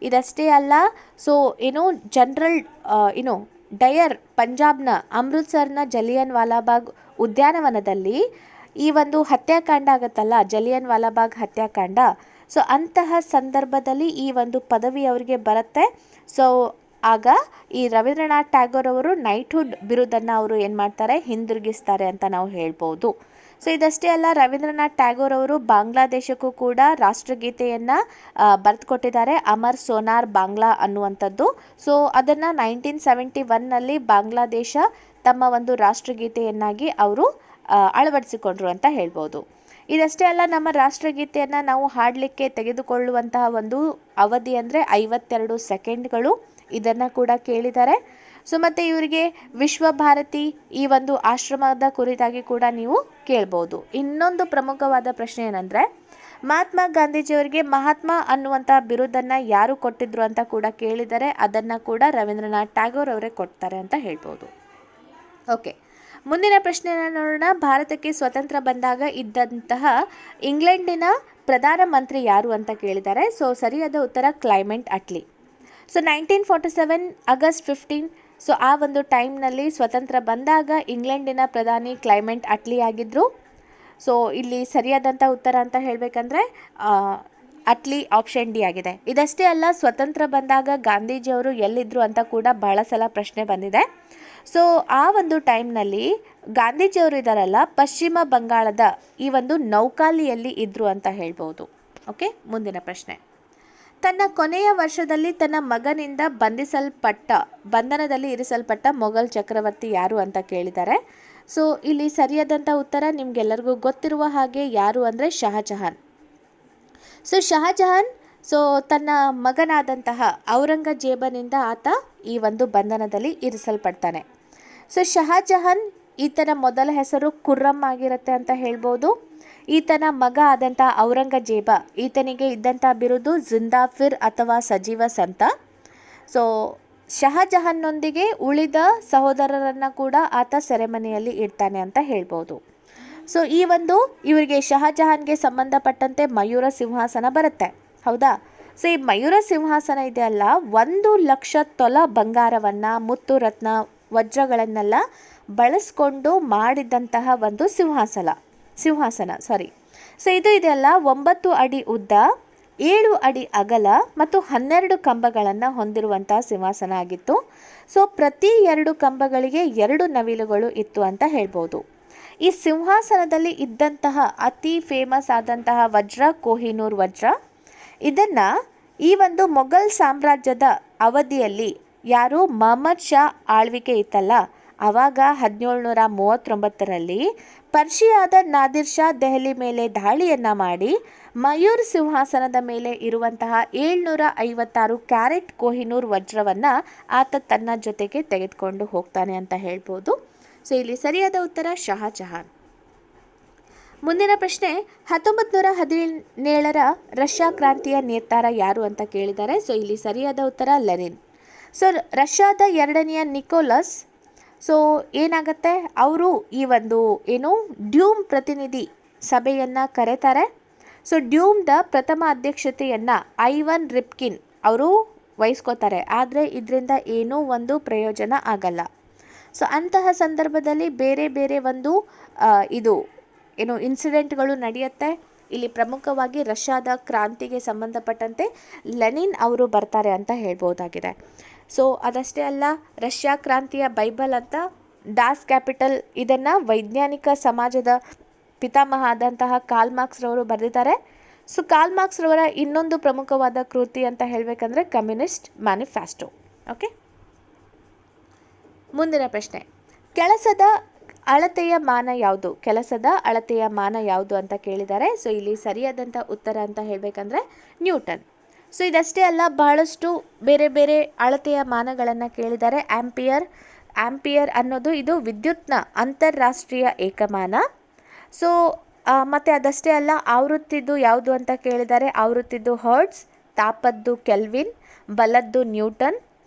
ಇದಷ್ಟೇ ಅಲ್ಲ, ಸೊ ಜನರಲ್ ಡಯರ್ ಪಂಜಾಬ್ನ ಅಮೃತ್ಸರ್ನ ಜಲಿಯನ್ ವಾಲಾಬಾಗ್ ಉದ್ಯಾನವನದಲ್ಲಿ ಈ ಒಂದು ಹತ್ಯಾಕಾಂಡ ಆಗುತ್ತಲ್ಲ, ಜಲಿಯನ್ ವಾಲಾಬಾಗ್ ಹತ್ಯಾಕಾಂಡ. ಸೊ ಅಂತಹ ಸಂದರ್ಭದಲ್ಲಿ ಈ ಒಂದು ಪದವಿ ಅವರಿಗೆ ಬರುತ್ತೆ. ಸೊ ಆಗ ಈ ರವೀಂದ್ರನಾಥ್ ಟ್ಯಾಗೋರ್ ಅವರು ನೈಟ್ಹುಡ್ ಬಿರುದನ್ನು ಅವರು ಏನು ಮಾಡ್ತಾರೆ, ಹಿಂದಿರುಗಿಸ್ತಾರೆ ಅಂತ ನಾವು ಹೇಳ್ಬೋದು. ಸೊ ಇದಷ್ಟೇ ಅಲ್ಲ, ರವೀಂದ್ರನಾಥ್ ಟ್ಯಾಗೋರ್ ಅವರು ಬಾಂಗ್ಲಾದೇಶಕ್ಕೂ ಕೂಡ ರಾಷ್ಟ್ರಗೀತೆಯನ್ನು ಬರೆದುಕೊಟ್ಟಿದ್ದಾರೆ, ಅಮರ್ ಸೋನಾರ್ ಬಾಂಗ್ಲಾ ಅನ್ನುವಂಥದ್ದು. ಸೊ ಅದನ್ನು 1971ನಲ್ಲಿ ಬಾಂಗ್ಲಾದೇಶ ತಮ್ಮ ಒಂದು ರಾಷ್ಟ್ರಗೀತೆಯನ್ನಾಗಿ ಅವರು ಅಳವಡಿಸಿಕೊಂಡ್ರು ಅಂತ ಹೇಳ್ಬೋದು. ಇದಷ್ಟೇ ಅಲ್ಲ, ನಮ್ಮ ರಾಷ್ಟ್ರಗೀತೆಯನ್ನು ನಾವು ಹಾಡಲಿಕ್ಕೆ ತೆಗೆದುಕೊಳ್ಳುವಂತಹ ಒಂದು ಅವಧಿ ಅಂದರೆ 52 ಸೆಕೆಂಡ್ಗಳು. ಇದನ್ನು ಕೂಡ ಕೇಳಿದ್ದಾರೆ. ಸೊ ಮತ್ತು ಇವರಿಗೆ ವಿಶ್ವಭಾರತಿ ಈ ಒಂದು ಆಶ್ರಮದ ಕುರಿತಾಗಿ ಕೂಡ ನೀವು ಕೇಳ್ಬೋದು. ಇನ್ನೊಂದು ಪ್ರಮುಖವಾದ ಪ್ರಶ್ನೆ ಏನಂದರೆ, ಮಹಾತ್ಮ ಗಾಂಧೀಜಿಯವರಿಗೆ ಮಹಾತ್ಮ ಅನ್ನುವಂಥ ಬಿರುದನ್ನು ಯಾರು ಕೊಟ್ಟಿದ್ರು ಅಂತ ಕೂಡ ಕೇಳಿದ್ದಾರೆ. ಅದನ್ನು ಕೂಡ ರವೀಂದ್ರನಾಥ್ ಟ್ಯಾಗೋರ್ ಅವರೇ ಕೊಡ್ತಾರೆ ಅಂತ ಹೇಳ್ಬೋದು. ಓಕೆ, ಮುಂದಿನ ಪ್ರಶ್ನೆಯನ್ನು ನೋಡೋಣ. ಭಾರತಕ್ಕೆ ಸ್ವತಂತ್ರ ಬಂದಾಗ ಇದ್ದಂತಹ ಇಂಗ್ಲೆಂಡಿನ ಪ್ರಧಾನಮಂತ್ರಿ ಯಾರು ಅಂತ ಕೇಳಿದ್ದಾರೆ. ಸೊ ಸರಿಯಾದ ಉತ್ತರ ಕ್ಲೈಮೆಂಟ್ ಅಟ್ಲಿ. ಸೊ 1947 ಆಗಸ್ಟ್ 15, ಸೊ ಆ ಒಂದು ಟೈಮ್ನಲ್ಲಿ ಸ್ವತಂತ್ರ ಬಂದಾಗ ಇಂಗ್ಲೆಂಡಿನ ಪ್ರಧಾನಿ ಕ್ಲೈಮೆಂಟ್ ಅಟ್ಲಿ ಆಗಿದ್ದರು. ಸೊ ಇಲ್ಲಿ ಸರಿಯಾದಂಥ ಉತ್ತರ ಅಂತ ಹೇಳಬೇಕಂದ್ರೆ ಅಟ್ಲಿ, ಆಪ್ಷನ್ ಡಿ ಆಗಿದೆ. ಇದಷ್ಟೇ ಅಲ್ಲ, ಸ್ವತಂತ್ರ ಬಂದಾಗ ಗಾಂಧೀಜಿಯವರು ಎಲ್ಲಿದ್ದರು ಅಂತ ಕೂಡ ಬಹಳ ಸಲ ಪ್ರಶ್ನೆ ಬಂದಿದೆ. ಸೊ ಆ ಒಂದು ಟೈಮ್ನಲ್ಲಿ ಗಾಂಧೀಜಿಯವರು ಇದ್ದಾರಲ್ಲ, ಪಶ್ಚಿಮ ಬಂಗಾಳದ ಈ ಒಂದು ನೌಕಾಲಿಯಲ್ಲಿ ಇದ್ದರು ಅಂತ ಹೇಳ್ಬೋದು. ಓಕೆ, ಮುಂದಿನ ಪ್ರಶ್ನೆ. ತನ್ನ ಕೊನೆಯ ವರ್ಷದಲ್ಲಿ ತನ್ನ ಮಗನಿಂದ ಬಂಧನದಲ್ಲಿ ಇರಿಸಲ್ಪಟ್ಟ ಮೊಘಲ್ ಚಕ್ರವರ್ತಿ ಯಾರು ಅಂತ ಕೇಳಿದ್ದಾರೆ. ಸೊ ಇಲ್ಲಿ ಸರಿಯಾದಂಥ ಉತ್ತರ ನಿಮಗೆಲ್ಲರಿಗೂ ಗೊತ್ತಿರುವ ಹಾಗೆ ಯಾರು ಅಂದರೆ ಶಹಜಹಾನ್. ಸೊ ಶಹಜಹಾನ್ ತನ್ನ ಮಗನಾದಂತಹ ಔರಂಗಜೇಬನಿಂದ ಆತ ಈ ಒಂದು ಬಂಧನದಲ್ಲಿ ಇರಿಸಲ್ಪಡ್ತಾನೆ. ಸೊ ಶಹಜಹಾನ್, ಈತನ ಮೊದಲ ಹೆಸರು ಖುರ್ರಮ್ ಆಗಿರುತ್ತೆ ಅಂತ ಹೇಳ್ಬೋದು. ಈತನ ಮಗ ಆದಂಥ ಔರಂಗಜೇಬ, ಈತನಿಗೆ ಇದ್ದಂಥ ಬಿರುದು ಜಿಂದಾಫಿರ್ ಅಥವಾ ಸಜೀವ ಸಂತ. ಸೊ ಶಹಜಹಾನ್ನೊಂದಿಗೆ ಉಳಿದ ಸಹೋದರರನ್ನು ಕೂಡ ಆತ ಸೆರೆಮನೆಯಲ್ಲಿ ಇಡ್ತಾನೆ ಅಂತ ಹೇಳ್ಬೋದು. ಸೊ ಇವರಿಗೆ ಶಹಜಹಾನ್ಗೆ ಸಂಬಂಧಪಟ್ಟಂತೆ ಮಯೂರ ಸಿಂಹಾಸನ ಬರುತ್ತೆ, ಹೌದಾ? ಸೊ ಈ ಮಯೂರ ಸಿಂಹಾಸನ ಇದೆಯಲ್ಲ, 1,00,000 ತೊಲ ಬಂಗಾರವನ್ನು, ಮುತ್ತು ರತ್ನ ವಜ್ರಗಳನ್ನೆಲ್ಲ ಬಳಸ್ಕೊಂಡು ಮಾಡಿದಂತಹ ಒಂದು ಸಿಂಹಾಸನ. ಸೊ ಇದು ಇದೆಯಲ್ಲ 9 ಅಡಿ ಉದ್ದ, 7 ಅಡಿ ಅಗಲ ಮತ್ತು 12 ಕಂಬಗಳನ್ನು ಹೊಂದಿರುವಂತಹ ಸಿಂಹಾಸನ ಆಗಿತ್ತು. ಸೊ ಪ್ರತಿ 2 ಕಂಬಗಳಿಗೆ 2 ನವಿಲುಗಳು ಇತ್ತು ಅಂತ ಹೇಳ್ಬೋದು. ಈ ಸಿಂಹಾಸನದಲ್ಲಿ ಇದ್ದಂತಹ ಅತಿ ಫೇಮಸ್ ಆದಂತಹ ವಜ್ರ ಕೊಹಿನೂರ್ ವಜ್ರ. ಇದನ್ನು ಈ ಒಂದು ಮೊಘಲ್ ಸಾಮ್ರಾಜ್ಯದ ಅವಧಿಯಲ್ಲಿ ಯಾರು ಮಹಮ್ಮದ್ ಶಾ ಆಳ್ವಿಕೆ ಇತ್ತಲ್ಲ, ಆವಾಗ 1739ರಲ್ಲಿ ಪರ್ಷಿಯಾದ ನಾದಿರ್ ಶಾ ದೆಹಲಿ ಮೇಲೆ ದಾಳಿಯನ್ನು ಮಾಡಿ ಮಯೂರ್ ಸಿಂಹಾಸನದ ಮೇಲೆ ಇರುವಂತಹ 756 ಕ್ಯಾರೆಟ್ ಕೊಹಿನೂರ್ ವಜ್ರವನ್ನು ಆತ ತನ್ನ ಜೊತೆಗೆ ತೆಗೆದುಕೊಂಡು ಹೋಗ್ತಾನೆ ಅಂತ ಹೇಳ್ಬೋದು. ಸೊ ಇಲ್ಲಿ ಸರಿಯಾದ ಉತ್ತರ ಶಹಜಹಾನ್. ಮುಂದಿನ ಪ್ರಶ್ನೆ, 1917ರ ರಷ್ಯಾ ಕ್ರಾಂತಿಯ ನೇತಾರ ಯಾರು ಅಂತ ಕೇಳಿದ್ದಾರೆ. ಸೊ ಇಲ್ಲಿ ಸರಿಯಾದ ಉತ್ತರ ಲೆನಿನ್. ಸೊ ರಷ್ಯಾದ 2ನೇ ನಿಕೋಲಸ್ ಏನಾಗುತ್ತೆ, ಅವರು ಈ ಒಂದು ಡ್ಯೂಮ್ ಪ್ರತಿನಿಧಿ ಸಭೆಯನ್ನು ಕರೆತಾರೆ. ಸೊ ಡ್ಯೂಮ್ದ ಪ್ರಥಮ ಅಧ್ಯಕ್ಷತೆಯನ್ನು ಐವನ್ ರಿಪ್ಕಿನ್ ಅವರು ವಹಿಸ್ಕೋತಾರೆ. ಆದರೆ ಇದರಿಂದ ಏನೂ ಒಂದು ಪ್ರಯೋಜನ ಆಗಲ್ಲ. ಸೊ ಅಂತಹ ಸಂದರ್ಭದಲ್ಲಿ ಬೇರೆ ಬೇರೆ ಒಂದು ಇನ್ಸಿಡೆಂಟ್ಗಳು ನಡೆಯುತ್ತೆ. ಇಲ್ಲಿ ಪ್ರಮುಖವಾಗಿ ರಷ್ಯಾದ ಕ್ರಾಂತಿಗೆ ಸಂಬಂಧಪಟ್ಟಂತೆ ಲೆನಿನ್ ಅವರು ಬರ್ತಾರೆ ಅಂತ ಹೇಳ್ಬೋದಾಗಿದೆ. ಸೊ ಅದಷ್ಟೇ ಅಲ್ಲ, ರಷ್ಯಾ ಕ್ರಾಂತಿಯ ಬೈಬಲ್ ಅಂತ ಡಾಸ್ ಕ್ಯಾಪಿಟಲ್, ಇದನ್ನು ವೈಜ್ಞಾನಿಕ ಸಮಾಜದ ಪಿತಾಮಹ ಆದಂತಹ ಕಾರ್ಲ್ ಮಾರ್ಕ್ಸ್ ರವರು ಬರೆದಿದ್ದಾರೆ. ಸೊ ಕಾರ್ಲ್ ಮಾರ್ಕ್ಸ್ ರವರ ಇನ್ನೊಂದು ಪ್ರಮುಖವಾದ ಕೃತಿ ಅಂತ ಹೇಳಬೇಕಂದ್ರೆ ಕಮ್ಯುನಿಸ್ಟ್ ಮ್ಯಾನಿಫೆಸ್ಟೋ. ಓಕೆ, ಮುಂದಿನ ಪ್ರಶ್ನೆ, ಕೆಲಸದ ಅಳತೆಯ ಮಾನ ಯಾವುದು ಅಂತ ಕೇಳಿದ್ದಾರೆ. ಸೊ ಇಲ್ಲಿ ಸರಿಯಾದಂಥ ಉತ್ತರ ಅಂತ ಹೇಳಬೇಕಂದ್ರೆ ನ್ಯೂಟನ್. ಸೊ ಇದಷ್ಟೇ ಅಲ್ಲ, ಬಹಳಷ್ಟು ಬೇರೆ ಬೇರೆ ಅಳತೆಯ ಮಾನಗಳನ್ನು ಕೇಳಿದ್ದಾರೆ. ಆಂಪಿಯರ್ ಅನ್ನೋದು ಇದು ವಿದ್ಯುತ್ನ ಅಂತಾರಾಷ್ಟ್ರೀಯ ಏಕಮಾನ. ಸೊ ಮತ್ತು ಅದಷ್ಟೇ ಅಲ್ಲ, ಆವೃತ್ತಿದ್ದು ಯಾವುದು ಅಂತ ಕೇಳಿದ್ದಾರೆ. ಆವೃತ್ತಿದ್ದು ಹರ್ಟ್ಸ್, ತಾಪದ್ದು ಕೆಲ್ವಿನ್, ಬಲದ್ದು ನ್ಯೂಟನ್.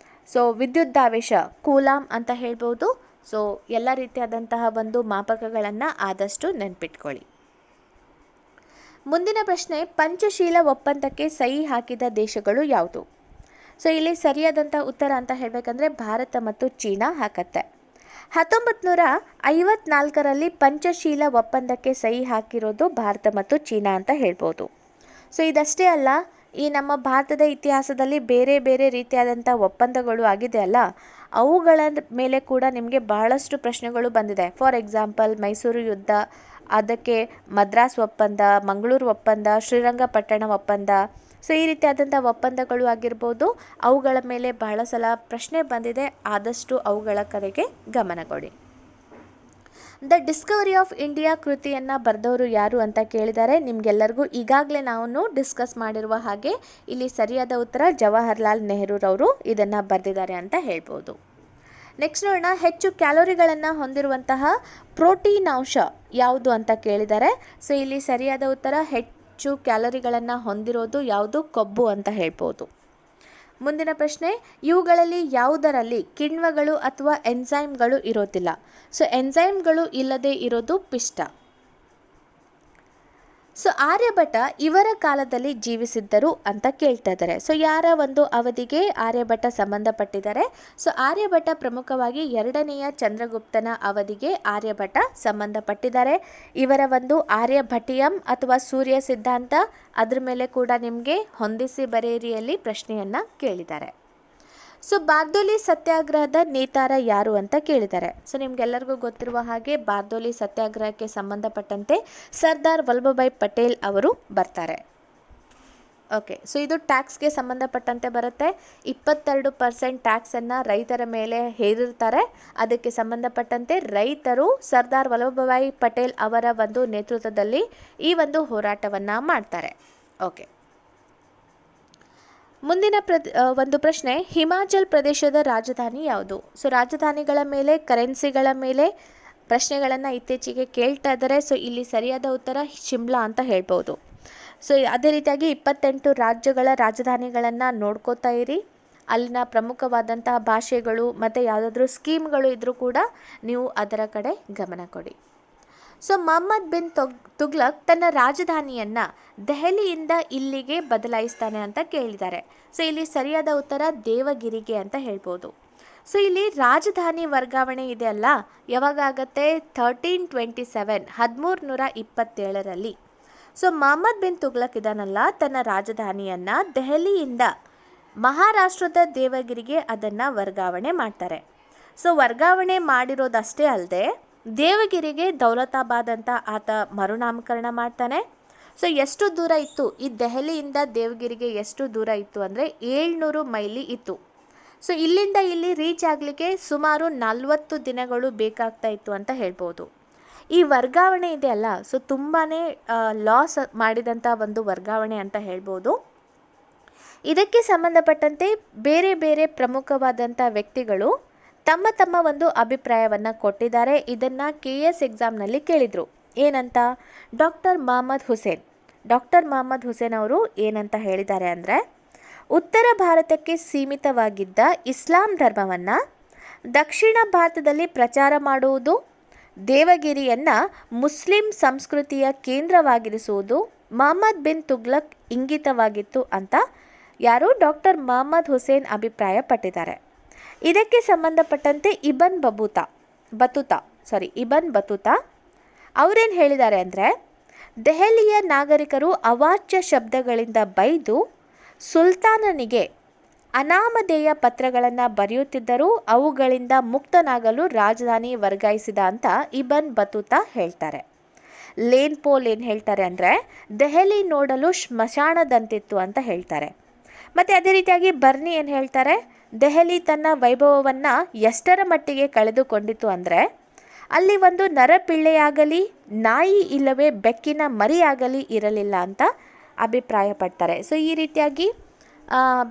ಸೊ ವಿದ್ಯುದ್ದಾವೇಶ ಕೂಲಾಮ್ ಅಂತ ಹೇಳ್ಬೋದು. ಸೊ ಎಲ್ಲ ರೀತಿಯಾದಂತಹ ಒಂದು ಮಾಪಕಗಳನ್ನು ಆದಷ್ಟು ನೆನ್ಪಿಟ್ಕೊಳ್ಳಿ. ಮುಂದಿನ ಪ್ರಶ್ನೆ, ಪಂಚಶೀಲ ಒಪ್ಪಂದಕ್ಕೆ ಸಹಿ ಹಾಕಿದ ದೇಶಗಳು ಯಾವುದು? ಸೊ ಇಲ್ಲಿ ಸರಿಯಾದಂಥ ಉತ್ತರ ಅಂತ ಹೇಳಬೇಕಂದ್ರೆ ಭಾರತ ಮತ್ತು ಚೀನಾ ಹಾಕತ್ತೆ. 1954ರಲ್ಲಿ ಪಂಚಶೀಲ ಒಪ್ಪಂದಕ್ಕೆ ಸಹಿ ಹಾಕಿರೋದು ಭಾರತ ಮತ್ತು ಚೀನಾ ಅಂತ ಹೇಳ್ಬೋದು. ಸೊ ಇದಷ್ಟೇ ಅಲ್ಲ, ಈ ನಮ್ಮ ಭಾರತದ ಇತಿಹಾಸದಲ್ಲಿ ಬೇರೆ ಬೇರೆ ರೀತಿಯಾದಂಥ ಒಪ್ಪಂದಗಳು ಆಗಿದೆ ಅಲ್ಲ, ಅವುಗಳ ಮೇಲೆ ಕೂಡ ನಿಮಗೆ ಬಹಳಷ್ಟು ಪ್ರಶ್ನೆಗಳು ಬಂದಿದೆ. ಫಾರ್ ಎಕ್ಸಾಂಪಲ್ ಮೈಸೂರು ಯುದ್ಧ, ಅದಕ್ಕೆ ಮದ್ರಾಸ್ ಒಪ್ಪಂದ, ಮಂಗಳೂರು ಒಪ್ಪಂದ, ಶ್ರೀರಂಗಪಟ್ಟಣ ಒಪ್ಪಂದ. ಸೊ ಈ ರೀತಿಯಾದಂಥ ಒಪ್ಪಂದಗಳು ಆಗಿರ್ಬೋದು, ಅವುಗಳ ಮೇಲೆ ಬಹಳ ಸಲ ಪ್ರಶ್ನೆ ಬಂದಿದೆ. ಆದಷ್ಟು ಅವುಗಳ ಕಡೆಗೆ ಗಮನ ಕೊಡಿ. ದ ಡಿಸ್ಕವರಿ ಆಫ್ ಇಂಡಿಯಾ ಕೃತಿಯನ್ನು ಬರೆದವರು ಯಾರು ಅಂತ ಕೇಳಿದ್ದಾರೆ. ನಿಮಗೆಲ್ಲರಿಗೂ ಈಗಾಗಲೇ ನಾವು ಡಿಸ್ಕಸ್ ಮಾಡಿರುವ ಹಾಗೆ ಇಲ್ಲಿ ಸರಿಯಾದ ಉತ್ತರ ಜವಾಹರ್ಲಾಲ್ ನೆಹರೂರವರು ಇದನ್ನು ಬರೆದಿದ್ದಾರೆ ಅಂತ ಹೇಳ್ಬೋದು. ನೆಕ್ಸ್ಟ್ ನೋಡೋಣ, ಹೆಚ್ಚು ಕ್ಯಾಲೋರಿಗಳನ್ನು ಹೊಂದಿರುವಂತಹ ಪ್ರೋಟೀನ್ ಅಂಶ ಯಾವುದು ಅಂತ ಕೇಳಿದ್ದಾರೆ. ಸೊ ಇಲ್ಲಿ ಸರಿಯಾದ ಉತ್ತರ ಹೆಚ್ಚು ಕ್ಯಾಲೋರಿಗಳನ್ನು ಹೊಂದಿರೋದು ಯಾವುದು? ಕೊಬ್ಬು ಅಂತ ಹೇಳ್ಬೋದು. ಮುಂದಿನ ಪ್ರಶ್ನೆ, ಇವುಗಳಲ್ಲಿ ಯಾವುದರಲ್ಲಿ ಕಿಣ್ವಗಳು ಅಥವಾ ಎನ್ಸೈಮ್ಗಳು ಇರೋದಿಲ್ಲ? ಸೊ ಎನ್ಸೈಮ್ಗಳು ಇಲ್ಲದೆ ಇರೋದು ಪಿಷ್ಟ. ಸೊ ಆರ್ಯಭಟ ಇವರ ಕಾಲದಲ್ಲಿ ಜೀವಿಸಿದ್ದರು ಅಂತ ಕೇಳ್ತಾ ಇದ್ದಾರೆ. ಸೊ ಯಾರ ಒಂದು ಅವಧಿಗೆ ಆರ್ಯಭಟ ಸಂಬಂಧಪಟ್ಟಿದ್ದಾರೆ? ಸೊ ಆರ್ಯಭಟ ಪ್ರಮುಖವಾಗಿ 2ನೆಯ ಚಂದ್ರಗುಪ್ತನ ಅವಧಿಗೆ ಆರ್ಯಭಟ ಸಂಬಂಧಪಟ್ಟಿದ್ದಾರೆ. ಇವರ ಒಂದು ಆರ್ಯಭಟಿಯಂ ಅಥವಾ ಸೂರ್ಯ ಸಿದ್ಧಾಂತ, ಅದ್ರ ಮೇಲೆ ಕೂಡ ನಿಮಗೆ ಹೊಂದಿಸಿ ಬರೆಯಿರಿಯಲ್ಲಿ ಪ್ರಶ್ನೆಯನ್ನು ಕೇಳಿದ್ದಾರೆ. ಸೊ ಬಾರ್ದೋಲಿ ಸತ್ಯಾಗ್ರಹದ ನೇತಾರ ಯಾರು ಅಂತ ಕೇಳಿದ್ದಾರೆ. ಸೊ ನಿಮ್ಗೆಲ್ಲರಿಗೂ ಗೊತ್ತಿರುವ ಹಾಗೆ ಬಾರ್ದೋಲಿ ಸತ್ಯಾಗ್ರಹಕ್ಕೆ ಸಂಬಂಧಪಟ್ಟಂತೆ ಸರ್ದಾರ್ ವಲ್ಲಭಭಾಯ್ ಪಟೇಲ್ ಅವರು ಬರ್ತಾರೆ. ಓಕೆ, ಸೊ ಇದು ಟ್ಯಾಕ್ಸ್ಗೆ ಸಂಬಂಧಪಟ್ಟಂತೆ ಬರುತ್ತೆ. 22% ಟ್ಯಾಕ್ಸನ್ನು ರೈತರ ಮೇಲೆ ಹೇರಿರ್ತಾರೆ. ಅದಕ್ಕೆ ಸಂಬಂಧಪಟ್ಟಂತೆ ರೈತರು ಸರ್ದಾರ್ ವಲ್ಲಭಭಾಯ್ ಪಟೇಲ್ ಅವರ ಒಂದು ನೇತೃತ್ವದಲ್ಲಿ ಈ ಒಂದು ಹೋರಾಟವನ್ನು ಮಾಡ್ತಾರೆ. ಓಕೆ, ಮುಂದಿನ ಒಂದು ಪ್ರಶ್ನೆ, ಹಿಮಾಚಲ್ ಪ್ರದೇಶದ ರಾಜಧಾನಿ ಯಾವುದು? ಸೊ ರಾಜಧಾನಿಗಳ ಮೇಲೆ, ಕರೆನ್ಸಿಗಳ ಮೇಲೆ ಪ್ರಶ್ನೆಗಳನ್ನು ಇತ್ತೀಚೆಗೆ ಕೇಳ್ತಾ ಇದ್ದಾರೆ. ಸೊ ಇಲ್ಲಿ ಸರಿಯಾದ ಉತ್ತರ ಶಿಮ್ಲಾ ಅಂತ ಹೇಳ್ಬೋದು. ಸೊ ಅದೇ ರೀತಿಯಾಗಿ 28 ರಾಜ್ಯಗಳ ರಾಜಧಾನಿಗಳನ್ನು ನೋಡ್ಕೋತಾ ಇರಿ. ಅಲ್ಲಿನ ಪ್ರಮುಖವಾದಂತಹ ಭಾಷೆಗಳು ಮತ್ತು ಯಾವುದಾದ್ರೂ ಸ್ಕೀಮ್ಗಳು ಇದ್ದರೂ ಕೂಡ ನೀವು ಅದರ ಕಡೆ ಗಮನ ಕೊಡಿ. ಸೊ ಮೊಹಮ್ಮದ್ ಬಿನ್ ತುಗ್ಲಕ್ ತನ್ನ ರಾಜಧಾನಿಯನ್ನು ದೆಹಲಿಯಿಂದ ಇಲ್ಲಿಗೆ ಬದಲಾಯಿಸ್ತಾನೆ ಅಂತ ಕೇಳಿದ್ದಾರೆ. ಸೊ ಇಲ್ಲಿ ಸರಿಯಾದ ಉತ್ತರ ದೇವಗಿರಿಗೆ ಅಂತ ಹೇಳ್ಬೋದು. ಸೊ ಇಲ್ಲಿ ರಾಜಧಾನಿ ವರ್ಗಾವಣೆ ಇದೆ ಅಲ್ಲ, ಯಾವಾಗ ಆಗುತ್ತೆ? 1327 1327ರಲ್ಲಿ. ಸೊ ಮೊಹಮ್ಮದ್ ಬಿನ್ ತುಗ್ಲಕ್ ಇದಾನಲ್ಲ, ತನ್ನ ರಾಜಧಾನಿಯನ್ನು ದೆಹಲಿಯಿಂದ ಮಹಾರಾಷ್ಟ್ರದ ದೇವಗಿರಿಗೆ ಅದನ್ನು ವರ್ಗಾವಣೆ ಮಾಡ್ತಾರೆ. ಸೊ ವರ್ಗಾವಣೆ ಮಾಡಿರೋದಷ್ಟೇ ಅಲ್ಲದೆ ದೇವಗಿರಿಗೆ ದೌಲತಾಬಾದ್ ಅಂತ ಆತ ಮರುನಾಮಕರಣ ಮಾಡ್ತಾನೆ. ಸೊ ಎಷ್ಟು ದೂರ ಇತ್ತು ಈ ದೆಹಲಿಯಿಂದ ದೇವಗಿರಿಗೆ? ಎಷ್ಟು ದೂರ ಇತ್ತು ಅಂದರೆ 700 ಮೈಲಿ ಇತ್ತು. ಸೊ ಇಲ್ಲಿಂದ ಇಲ್ಲಿ ರೀಚ್ ಆಗಲಿಕ್ಕೆ ಸುಮಾರು 40 ದಿನಗಳು ಬೇಕಾಗ್ತಾ ಇತ್ತು ಅಂತ ಹೇಳ್ಬೋದು. ಈ ವರ್ಗಾವಣೆ ಇದೆ ಅಲ್ಲ, ಸೊ ತುಂಬಾ ಲಾಸ್ ಮಾಡಿದಂಥ ಒಂದು ವರ್ಗಾವಣೆ ಅಂತ ಹೇಳ್ಬೋದು. ಇದಕ್ಕೆ ಸಂಬಂಧಪಟ್ಟಂತೆ ಬೇರೆ ಬೇರೆ ಪ್ರಮುಖವಾದಂಥ ವ್ಯಕ್ತಿಗಳು ತಮ್ಮ ತಮ್ಮ ಒಂದು ಅಭಿಪ್ರಾಯವನ್ನು ಕೊಟ್ಟಿದ್ದಾರೆ. ಇದನ್ನು KS ಎಕ್ಸಾಮ್ನಲ್ಲಿ ಕೇಳಿದರು. ಏನಂತ? ಡಾಕ್ಟರ್ ಮೊಹಮ್ಮದ್ ಹುಸೇನ್ ಅವರು ಏನಂತ ಹೇಳಿದ್ದಾರೆ ಅಂದರೆ, ಉತ್ತರ ಭಾರತಕ್ಕೆ ಸೀಮಿತವಾಗಿದ್ದ ಇಸ್ಲಾಂ ಧರ್ಮವನ್ನು ದಕ್ಷಿಣ ಭಾರತದಲ್ಲಿ ಪ್ರಚಾರ ಮಾಡುವುದು, ದೇವಗಿರಿಯನ್ನು ಮುಸ್ಲಿಂ ಸಂಸ್ಕೃತಿಯ ಕೇಂದ್ರವಾಗಿರಿಸುವುದು ಮೊಹಮ್ಮದ್ ಬಿನ್ ತುಗ್ಲಕ್ ಇಂಗಿತವಾಗಿತ್ತು ಅಂತ ಯಾರು? ಡಾಕ್ಟರ್ ಮೊಹಮ್ಮದ್ ಹುಸೇನ್ ಅಭಿಪ್ರಾಯ ಪಟ್ಟಿದ್ದಾರೆ. ಇದಕ್ಕೆ ಸಂಬಂಧಪಟ್ಟಂತೆ ಇಬನ್ ಬತೂತಾ ಅವರೇನು ಹೇಳಿದ್ದಾರೆ ಅಂದರೆ, ದೆಹಲಿಯ ನಾಗರಿಕರು ಅವಾಚ್ಯ ಶಬ್ದಗಳಿಂದ ಬೈದು ಸುಲ್ತಾನನಿಗೆ ಅನಾಮಧೇಯ ಪತ್ರಗಳನ್ನು ಬರೆಯುತ್ತಿದ್ದರೂ ಅವುಗಳಿಂದ ಮುಕ್ತನಾಗಲು ರಾಜಧಾನಿ ವರ್ಗಾಯಿಸಿದ ಅಂತ ಇಬನ್ ಬತೂತಾ ಹೇಳ್ತಾರೆ. ಲೇನ್ ಪೋಲ್ ಏನು ಹೇಳ್ತಾರೆ ಅಂದರೆ, ದೆಹಲಿ ನೋಡಲು ಸ್ಮಶಾನದಂತಿತ್ತು ಅಂತ ಹೇಳ್ತಾರೆ. ಮತ್ತು ಅದೇ ರೀತಿಯಾಗಿ ಬರ್ನಿ ಏನು ಹೇಳ್ತಾರೆ, ದೆಹಲಿ ತನ್ನ ವೈಭವವನ್ನು ಎಷ್ಟರ ಮಟ್ಟಿಗೆ ಕಳೆದುಕೊಂಡಿತು ಅಂದರೆ, ಅಲ್ಲಿ ಒಂದು ನರಪಿಳ್ಳೆಯಾಗಲಿ, ನಾಯಿ ಇಲ್ಲವೇ ಬೆಕ್ಕಿನ ಮರಿಯಾಗಲಿ ಇರಲಿಲ್ಲ ಅಂತ ಅಭಿಪ್ರಾಯ ಪಡ್ತಾರೆ. ಸೊ ಈ ರೀತಿಯಾಗಿ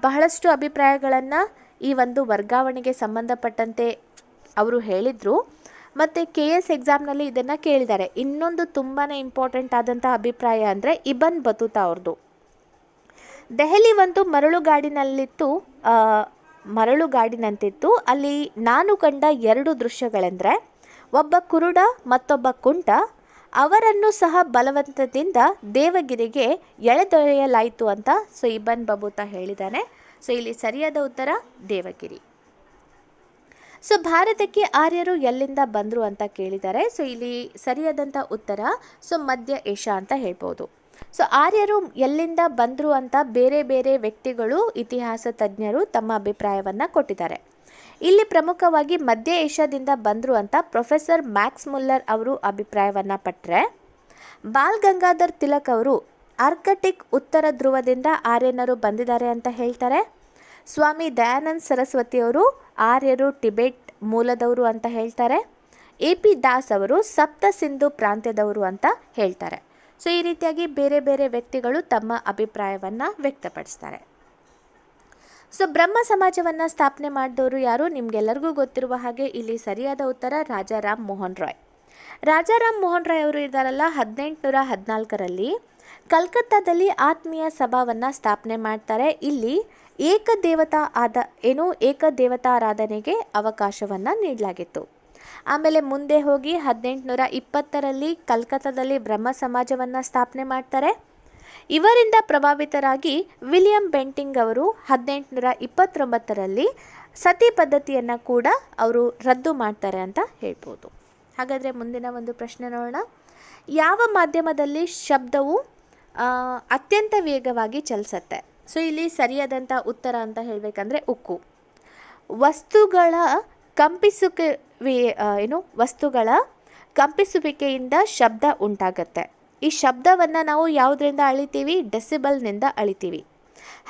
ಬಹಳಷ್ಟು ಅಭಿಪ್ರಾಯಗಳನ್ನು ಈ ಒಂದು ವರ್ಗಾವಣೆಗೆ ಸಂಬಂಧಪಟ್ಟಂತೆ ಅವರು ಹೇಳಿದರು. ಮತ್ತು KS ಎಕ್ಸಾಮ್ನಲ್ಲಿ ಇದನ್ನು ಕೇಳಿದ್ದಾರೆ. ಇನ್ನೊಂದು ತುಂಬಾ ಇಂಪಾರ್ಟೆಂಟ್ ಆದಂಥ ಅಭಿಪ್ರಾಯ ಅಂದರೆ ಇಬನ್ ಬತೂತಾ ಅವ್ರದ್ದು. ದೆಹಲಿ ಒಂದು ಮರಳುಗಾಡಿನಂತಿತ್ತು. ಅಲ್ಲಿ ನಾನು ಕಂಡ 2 ದೃಶ್ಯಗಳೆಂದರೆ, ಒಬ್ಬ ಕುರುಡ ಮತ್ತೊಬ್ಬ ಕುಂಟ, ಅವರನ್ನು ಸಹ ಬಲವಂತದಿಂದ ದೇವಗಿರಿಗೆ ಎಳೆದೊಯ್ಯಲಾಯಿತು ಅಂತ ಸೊ ಇಬನ್ ಬತೂತಾ ಹೇಳಿದ್ದಾನೆ. ಸೊ ಇಲ್ಲಿ ಸರಿಯಾದ ಉತ್ತರ ದೇವಗಿರಿ. ಸೊ ಭಾರತಕ್ಕೆ ಆರ್ಯರು ಎಲ್ಲಿಂದ ಬಂದರು ಅಂತ ಕೇಳಿದ್ದಾರೆ. ಸೊ ಇಲ್ಲಿ ಸರಿಯಾದಂಥ ಉತ್ತರ ಮಧ್ಯ ಏಷ್ಯಾ ಅಂತ ಹೇಳ್ಬೋದು. ಸೊ ಆರ್ಯರು ಎಲ್ಲಿಂದ ಬಂದರು ಅಂತ ಬೇರೆ ಬೇರೆ ವ್ಯಕ್ತಿಗಳು, ಇತಿಹಾಸ ತಜ್ಞರು ತಮ್ಮ ಅಭಿಪ್ರಾಯವನ್ನು ಕೊಟ್ಟಿದ್ದಾರೆ. ಇಲ್ಲಿ ಪ್ರಮುಖವಾಗಿ ಮಧ್ಯ ಏಷ್ಯಾದಿಂದ ಬಂದರು ಅಂತ ಪ್ರೊಫೆಸರ್ ಮ್ಯಾಕ್ಸ್ ಮುಲ್ಲರ್ ಅವರು ಅಭಿಪ್ರಾಯವನ್ನು ಪಟ್ಟರೆ, ಬಾಲ್ ಗಂಗಾಧರ್ ತಿಲಕ್ ಅವರು ಆರ್ಕಟಿಕ್ ಉತ್ತರ ಧ್ರುವದಿಂದ ಆರ್ಯನರು ಬಂದಿದ್ದಾರೆ ಅಂತ ಹೇಳ್ತಾರೆ. ಸ್ವಾಮಿ ದಯಾನಂದ ಸರಸ್ವತಿಯವರು ಆರ್ಯರು ಟಿಬೆಟ್ ಮೂಲದವರು ಅಂತ ಹೇಳ್ತಾರೆ. AP ದಾಸ್ ಅವರು ಸಪ್ತ ಸಿಂಧು ಪ್ರಾಂತ್ಯದವರು ಅಂತ ಹೇಳ್ತಾರೆ. ಸೊ ಈ ರೀತಿಯಾಗಿ ಬೇರೆ ಬೇರೆ ವ್ಯಕ್ತಿಗಳು ತಮ್ಮ ಅಭಿಪ್ರಾಯವನ್ನು ವ್ಯಕ್ತಪಡಿಸ್ತಾರೆ. ಸೊ ಬ್ರಹ್ಮ ಸಮಾಜವನ್ನು ಸ್ಥಾಪನೆ ಮಾಡಿದವರು ಯಾರು? ನಿಮಗೆಲ್ಲರಿಗೂ ಗೊತ್ತಿರುವ ಹಾಗೆ ಇಲ್ಲಿ ಸರಿಯಾದ ಉತ್ತರ ರಾಜಾರಾಮ್ ಮೋಹನ್ ರಾಯ್ ಅವರು ಇದ್ದಾರಲ್ಲ, 1814ರಲ್ಲಿ ಕಲ್ಕತ್ತಾದಲ್ಲಿ ಆತ್ಮೀಯ ಸಭಾವನ್ನು ಸ್ಥಾಪನೆ ಮಾಡ್ತಾರೆ. ಇಲ್ಲಿ ಏಕದೇವತಾರಾಧನೆಗೆ ಅವಕಾಶವನ್ನು ನೀಡಲಾಗಿತ್ತು. ಆಮೇಲೆ ಮುಂದೆ ಹೋಗಿ 1820ರಲ್ಲಿ ಕಲ್ಕತ್ತಾದಲ್ಲಿ ಬ್ರಹ್ಮ ಸಮಾಜವನ್ನು ಸ್ಥಾಪನೆ ಮಾಡ್ತಾರೆ. ಇವರಿಂದ ಪ್ರಭಾವಿತರಾಗಿ ವಿಲಿಯಂ ಬೆಂಟಿಂಗ್ ಅವರು 1829ರಲ್ಲಿ ಸತಿ ಪದ್ಧತಿಯನ್ನು ಕೂಡ ಅವರು ರದ್ದು ಮಾಡ್ತಾರೆ ಅಂತ ಹೇಳ್ಬೋದು. ಹಾಗಾದರೆ ಮುಂದಿನ ಒಂದು ಪ್ರಶ್ನೆ ನೋಡೋಣ. ಯಾವ ಮಾಧ್ಯಮದಲ್ಲಿ ಶಬ್ದವು ಅತ್ಯಂತ ವೇಗವಾಗಿ ಚಲಿಸುತ್ತೆ? ಸೊ ಇಲ್ಲಿ ಸರಿಯಾದಂಥ ಉತ್ತರ ಅಂತ ಹೇಳಬೇಕಂದ್ರೆ ಉಕ್ಕು. ವಸ್ತುಗಳ ಕಂಪಿಸುವಿಕೆಯಿಂದ ಶಬ್ದ ಉಂಟಾಗತ್ತೆ. ಈ ಶಬ್ದವನ್ನು ನಾವು ಯಾವುದರಿಂದ ಅಳಿತೀವಿ? ಡೆಸಿಬಲ್ನಿಂದ ಅಳಿತೀವಿ.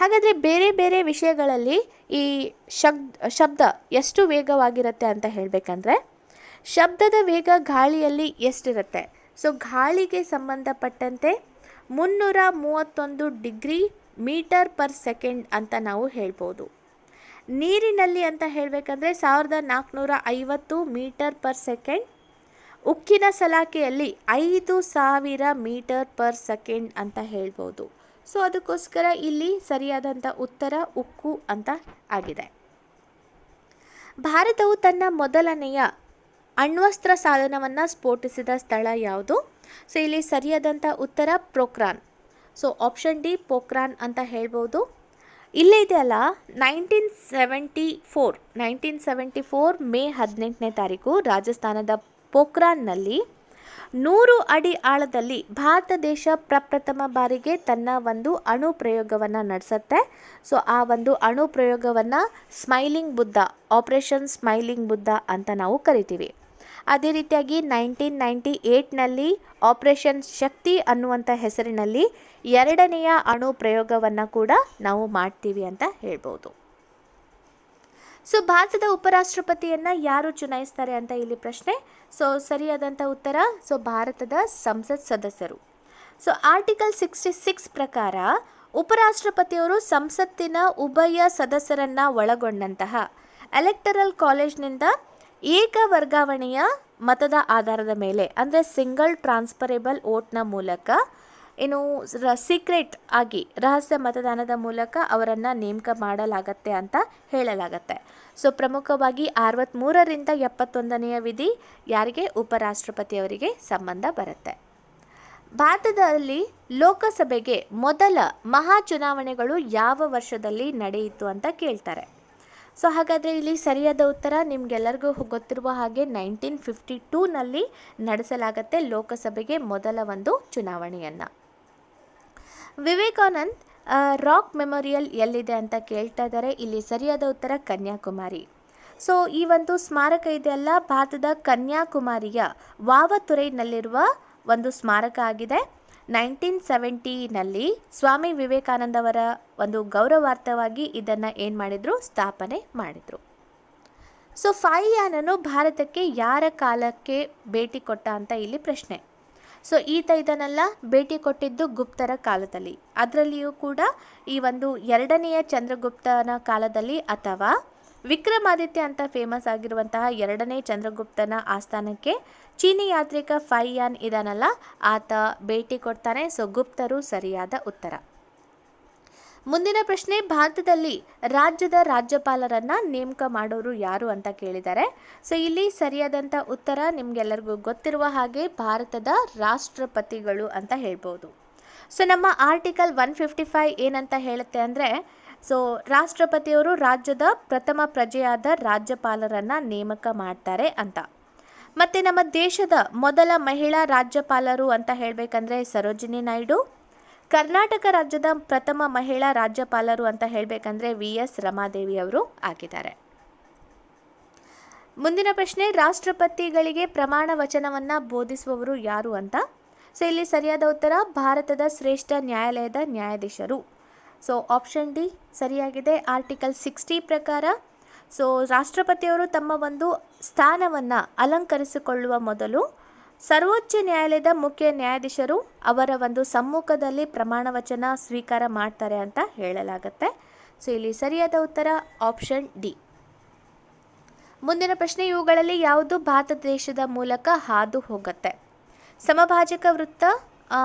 ಹಾಗಾದರೆ ಬೇರೆ ಬೇರೆ ವಿಷಯಗಳಲ್ಲಿ ಈ ಶಬ್ದ ಎಷ್ಟು ವೇಗವಾಗಿರುತ್ತೆ ಅಂತ ಹೇಳಬೇಕಂದ್ರೆ ಶಬ್ದದ ವೇಗ ಗಾಳಿಯಲ್ಲಿ ಎಷ್ಟಿರುತ್ತೆ? ಸೊ ಗಾಳಿಗೆ ಸಂಬಂಧಪಟ್ಟಂತೆ 331 ಡಿಗ್ರಿ ಮೀಟರ್ ಪರ್ ಸೆಕೆಂಡ್ ಅಂತ ನಾವು ಹೇಳ್ಬೋದು. ನೀರಿನಲ್ಲಿ ಅಂತ ಹೇಳಬೇಕಂದ್ರೆ 1450 ಮೀಟರ್ ಪರ್ ಸೆಕೆಂಡ್. ಉಕ್ಕಿನ ಸಲಾಕೆಯಲ್ಲಿ 5000 ಮೀಟರ್ ಪರ್ ಸೆಕೆಂಡ್ ಅಂತ ಹೇಳ್ಬೋದು. ಸೊ ಅದಕ್ಕೋಸ್ಕರ ಇಲ್ಲಿ ಸರಿಯಾದಂಥ ಉತ್ತರ ಉಕ್ಕು ಅಂತ ಆಗಿದೆ. ಭಾರತವು ತನ್ನ ಮೊದಲನೆಯ ಅಣ್ವಸ್ತ್ರ ಸಾಧನವನ್ನು ಸ್ಫೋಟಿಸಿದ ಸ್ಥಳ ಯಾವುದು? ಸೊ ಇಲ್ಲಿ ಸರಿಯಾದಂಥ ಉತ್ತರ Pokhran. So option D Pokhran ಅಂತ ಹೇಳ್ಬೋದು. ಇಲ್ಲೇ ಇದೆಯಲ್ಲ 1974 ಮೇ 18ನೇ ತಾರೀಕು ರಾಜಸ್ಥಾನದ ಪೋಖ್ರಾನ್ನಲ್ಲಿ 100 ಅಡಿ ಆಳದಲ್ಲಿ ಭಾರತ ದೇಶ ಪ್ರಪ್ರಥಮ ಬಾರಿಗೆ ತನ್ನ ಒಂದು ಅಣು ಪ್ರಯೋಗವನ್ನು ನಡೆಸುತ್ತೆ. ಸೊ ಆ ಒಂದು ಅಣು ಪ್ರಯೋಗವನ್ನು smiling Buddha, operation smiling Buddha ಅಂತ ನಾವು ಕರಿತೀವಿ. ಅದೇ ರೀತಿಯಾಗಿ 1998ನಲ್ಲಿ ಆಪರೇಷನ್ ಶಕ್ತಿ ಅನ್ನುವಂಥ ಹೆಸರಿನಲ್ಲಿ 2ನೆಯ ಅಣು ಪ್ರಯೋಗವನ್ನು ಕೂಡ ನಾವು ಮಾಡ್ತೀವಿ ಅಂತ ಹೇಳ್ಬೋದು. ಸೊ ಭಾರತದ ಉಪರಾಷ್ಟ್ರಪತಿಯನ್ನು ಯಾರು ಚುನಾಯಿಸ್ತಾರೆ ಅಂತ ಇಲ್ಲಿ ಪ್ರಶ್ನೆ. ಸೊ ಸರಿಯಾದಂಥ ಉತ್ತರ ಭಾರತದ ಸಂಸತ್ ಸದಸ್ಯರು. ಸೊ ಆರ್ಟಿಕಲ್ 66 ಪ್ರಕಾರ ಉಪರಾಷ್ಟ್ರಪತಿಯವರು ಸಂಸತ್ತಿನ ಉಭಯ ಸದಸ್ಯರನ್ನು ಒಳಗೊಂಡಂತಹ ಎಲೆಕ್ಟರಲ್ ಕಾಲೇಜ್ನಿಂದ ಏಕ ವರ್ಗಾವಣೆಯ ಮತದ ಆಧಾರದ ಮೇಲೆ ಅಂದರೆ ಸಿಂಗಲ್ ಟ್ರಾನ್ಸ್ಫರೇಬಲ್ ವೋಟ್ನ ಮೂಲಕ ಸೀಕ್ರೆಟ್ ಆಗಿ ರಹಸ್ಯ ಮತದಾನದ ಮೂಲಕ ಅವರನ್ನು ನೇಮಕ ಮಾಡಲಾಗತ್ತೆ ಅಂತ ಹೇಳಲಾಗತ್ತೆ. ಸೊ ಪ್ರಮುಖವಾಗಿ 63ರಿಂದ 71ನೆಯ ವಿಧಿ ಯಾರಿಗೆ? ಉಪರಾಷ್ಟ್ರಪತಿಯವರಿಗೆ ಸಂಬಂಧ ಬರುತ್ತೆ. ಭಾರತದಲ್ಲಿ ಲೋಕಸಭೆಗೆ ಮೊದಲ ಮಹಾ ಚುನಾವಣೆಗಳು ಯಾವ ವರ್ಷದಲ್ಲಿ ನಡೆಯಿತು ಅಂತ ಕೇಳ್ತಾರೆ. ಸೊ ಹಾಗಾದರೆ ಇಲ್ಲಿ ಸರಿಯಾದ ಉತ್ತರ ನಿಮಗೆಲ್ಲರಿಗೂ ಗೊತ್ತಿರುವ ಹಾಗೆ 1952ನಲ್ಲಿ ನಡೆಸಲಾಗತ್ತೆ ಲೋಕಸಭೆಗೆ ಮೊದಲ ಒಂದು ಚುನಾವಣೆಯನ್ನು. ವಿವೇಕಾನಂದ್ ರಾಕ್ ಮೆಮೋರಿಯಲ್ ಎಲ್ಲಿದೆ ಅಂತ ಕೇಳ್ತಾ ಇದ್ದಾರೆ. ಇಲ್ಲಿ ಸರಿಯಾದ ಉತ್ತರ ಕನ್ಯಾಕುಮಾರಿ. ಸೊ ಈ ಒಂದು ಸ್ಮಾರಕ ಇದೆಯಲ್ಲ ಭಾರತದ ಕನ್ಯಾಕುಮಾರಿಯ ವಾವತುರೈನಲ್ಲಿರುವ ಒಂದು ಸ್ಮಾರಕ ಆಗಿದೆ. 1970ನಲ್ಲಿ ಸ್ವಾಮಿ ವಿವೇಕಾನಂದ ಅವರ ಒಂದು ಗೌರವಾರ್ಥವಾಗಿ ಇದನ್ನು ಏನು ಮಾಡಿದರು? ಸ್ಥಾಪನೆ ಮಾಡಿದರು. ಸೊ ಫಾಹಿಯಾನನು ಭಾರತಕ್ಕೆ ಯಾರ ಕಾಲಕ್ಕೆ ಭೇಟಿ ಕೊಟ್ಟ ಅಂತ ಇಲ್ಲಿ ಪ್ರಶ್ನೆ. ಸೊ ಈತ ಇದನ್ನೆಲ್ಲ ಭೇಟಿ ಕೊಟ್ಟಿದ್ದು ಗುಪ್ತರ ಕಾಲದಲ್ಲಿ, ಅದರಲ್ಲಿಯೂ ಕೂಡ ಈ ಒಂದು 2ನೆಯ ಚಂದ್ರಗುಪ್ತನ ಕಾಲದಲ್ಲಿ ಅಥವಾ ವಿಕ್ರಮಾದಿತ್ಯ ಅಂತ ಫೇಮಸ್ ಆಗಿರುವಂತಹ 2ನೇ ಚಂದ್ರಗುಪ್ತನ ಆಸ್ಥಾನಕ್ಕೆ ಚೀನಿ ಯಾತ್ರಿಕ ಫಾಹಿಯಾನ್ ಇದನ್ನಲ್ಲ ಆತ ಭೇಟಿ ಕೊಡ್ತಾನೆ. ಸೊ ಗುಪ್ತರು ಸರಿಯಾದ ಉತ್ತರ. ಮುಂದಿನ ಪ್ರಶ್ನೆ, ಭಾರತದಲ್ಲಿ ರಾಜ್ಯದ ರಾಜ್ಯಪಾಲರನ್ನು ನೇಮಕ ಮಾಡೋರು ಯಾರು ಅಂತ ಕೇಳಿದ್ದಾರೆ. ಸೊ ಇಲ್ಲಿ ಸರಿಯಾದಂಥ ಉತ್ತರ ನಿಮಗೆಲ್ಲರಿಗೂ ಗೊತ್ತಿರುವ ಹಾಗೆ ಭಾರತದ ರಾಷ್ಟ್ರಪತಿಗಳು ಅಂತ ಹೇಳ್ಬೋದು. ಸೊ ನಮ್ಮ ಆರ್ಟಿಕಲ್ 155 ಏನಂತ ಹೇಳುತ್ತೆ ಅಂದರೆ ರಾಷ್ಟ್ರಪತಿಯವರು ರಾಜ್ಯದ ಪ್ರಥಮ ಪ್ರಜೆಯಾದ ರಾಜ್ಯಪಾಲರನ್ನು ನೇಮಕ ಮಾಡ್ತಾರೆ ಅಂತ. ಮತ್ತು ನಮ್ಮ ದೇಶದ ಮೊದಲ ಮಹಿಳಾ ರಾಜ್ಯಪಾಲರು ಅಂತ ಹೇಳಬೇಕಂದ್ರೆ ಸರೋಜಿನಿ ನಾಯ್ಡು. ಕರ್ನಾಟಕ ರಾಜ್ಯದ ಪ್ರಥಮ ಮಹಿಳಾ ರಾಜ್ಯಪಾಲರು ಅಂತ ಹೇಳಬೇಕಂದ್ರೆ VS ರಮಾದೇವಿ ಅವರು ಆಗಿದ್ದಾರೆ. ಮುಂದಿನ ಪ್ರಶ್ನೆ, ರಾಷ್ಟ್ರಪತಿಗಳಿಗೆ ಪ್ರಮಾಣ ವಚನವನ್ನು ಬೋಧಿಸುವವರು ಯಾರು ಅಂತ. ಸೊ ಇಲ್ಲಿ ಸರಿಯಾದ ಉತ್ತರ ಭಾರತದ ಶ್ರೇಷ್ಠ ನ್ಯಾಯಾಲಯದ ನ್ಯಾಯಾಧೀಶರು. ಸೊ ಆಪ್ಷನ್ ಡಿ ಸರಿಯಾಗಿದೆ. ಆರ್ಟಿಕಲ್ 60 ಪ್ರಕಾರ ರಾಷ್ಟ್ರಪತಿಯವರು ತಮ್ಮ ಒಂದು ಸ್ಥಾನವನ್ನು ಅಲಂಕರಿಸಿಕೊಳ್ಳುವ ಮೊದಲು ಸರ್ವೋಚ್ಚ ನ್ಯಾಯಾಲಯದ ಮುಖ್ಯ ನ್ಯಾಯಾಧೀಶರು ಅವರ ಒಂದು ಸಮ್ಮುಖದಲ್ಲಿ ಪ್ರಮಾಣ ವಚನ ಸ್ವೀಕಾರ ಮಾಡ್ತಾರೆ ಅಂತ ಹೇಳಲಾಗುತ್ತೆ. ಸೊ ಇಲ್ಲಿ ಸರಿಯಾದ ಉತ್ತರ ಆಪ್ಷನ್ ಡಿ. ಮುಂದಿನ ಪ್ರಶ್ನೆ, ಇವುಗಳಲ್ಲಿ ಯಾವುದು ಭಾರತ ದೇಶದ ಮೂಲಕ ಹಾದು ಹೋಗುತ್ತೆ? ಸಮಭಾಜಕ ವೃತ್ತ,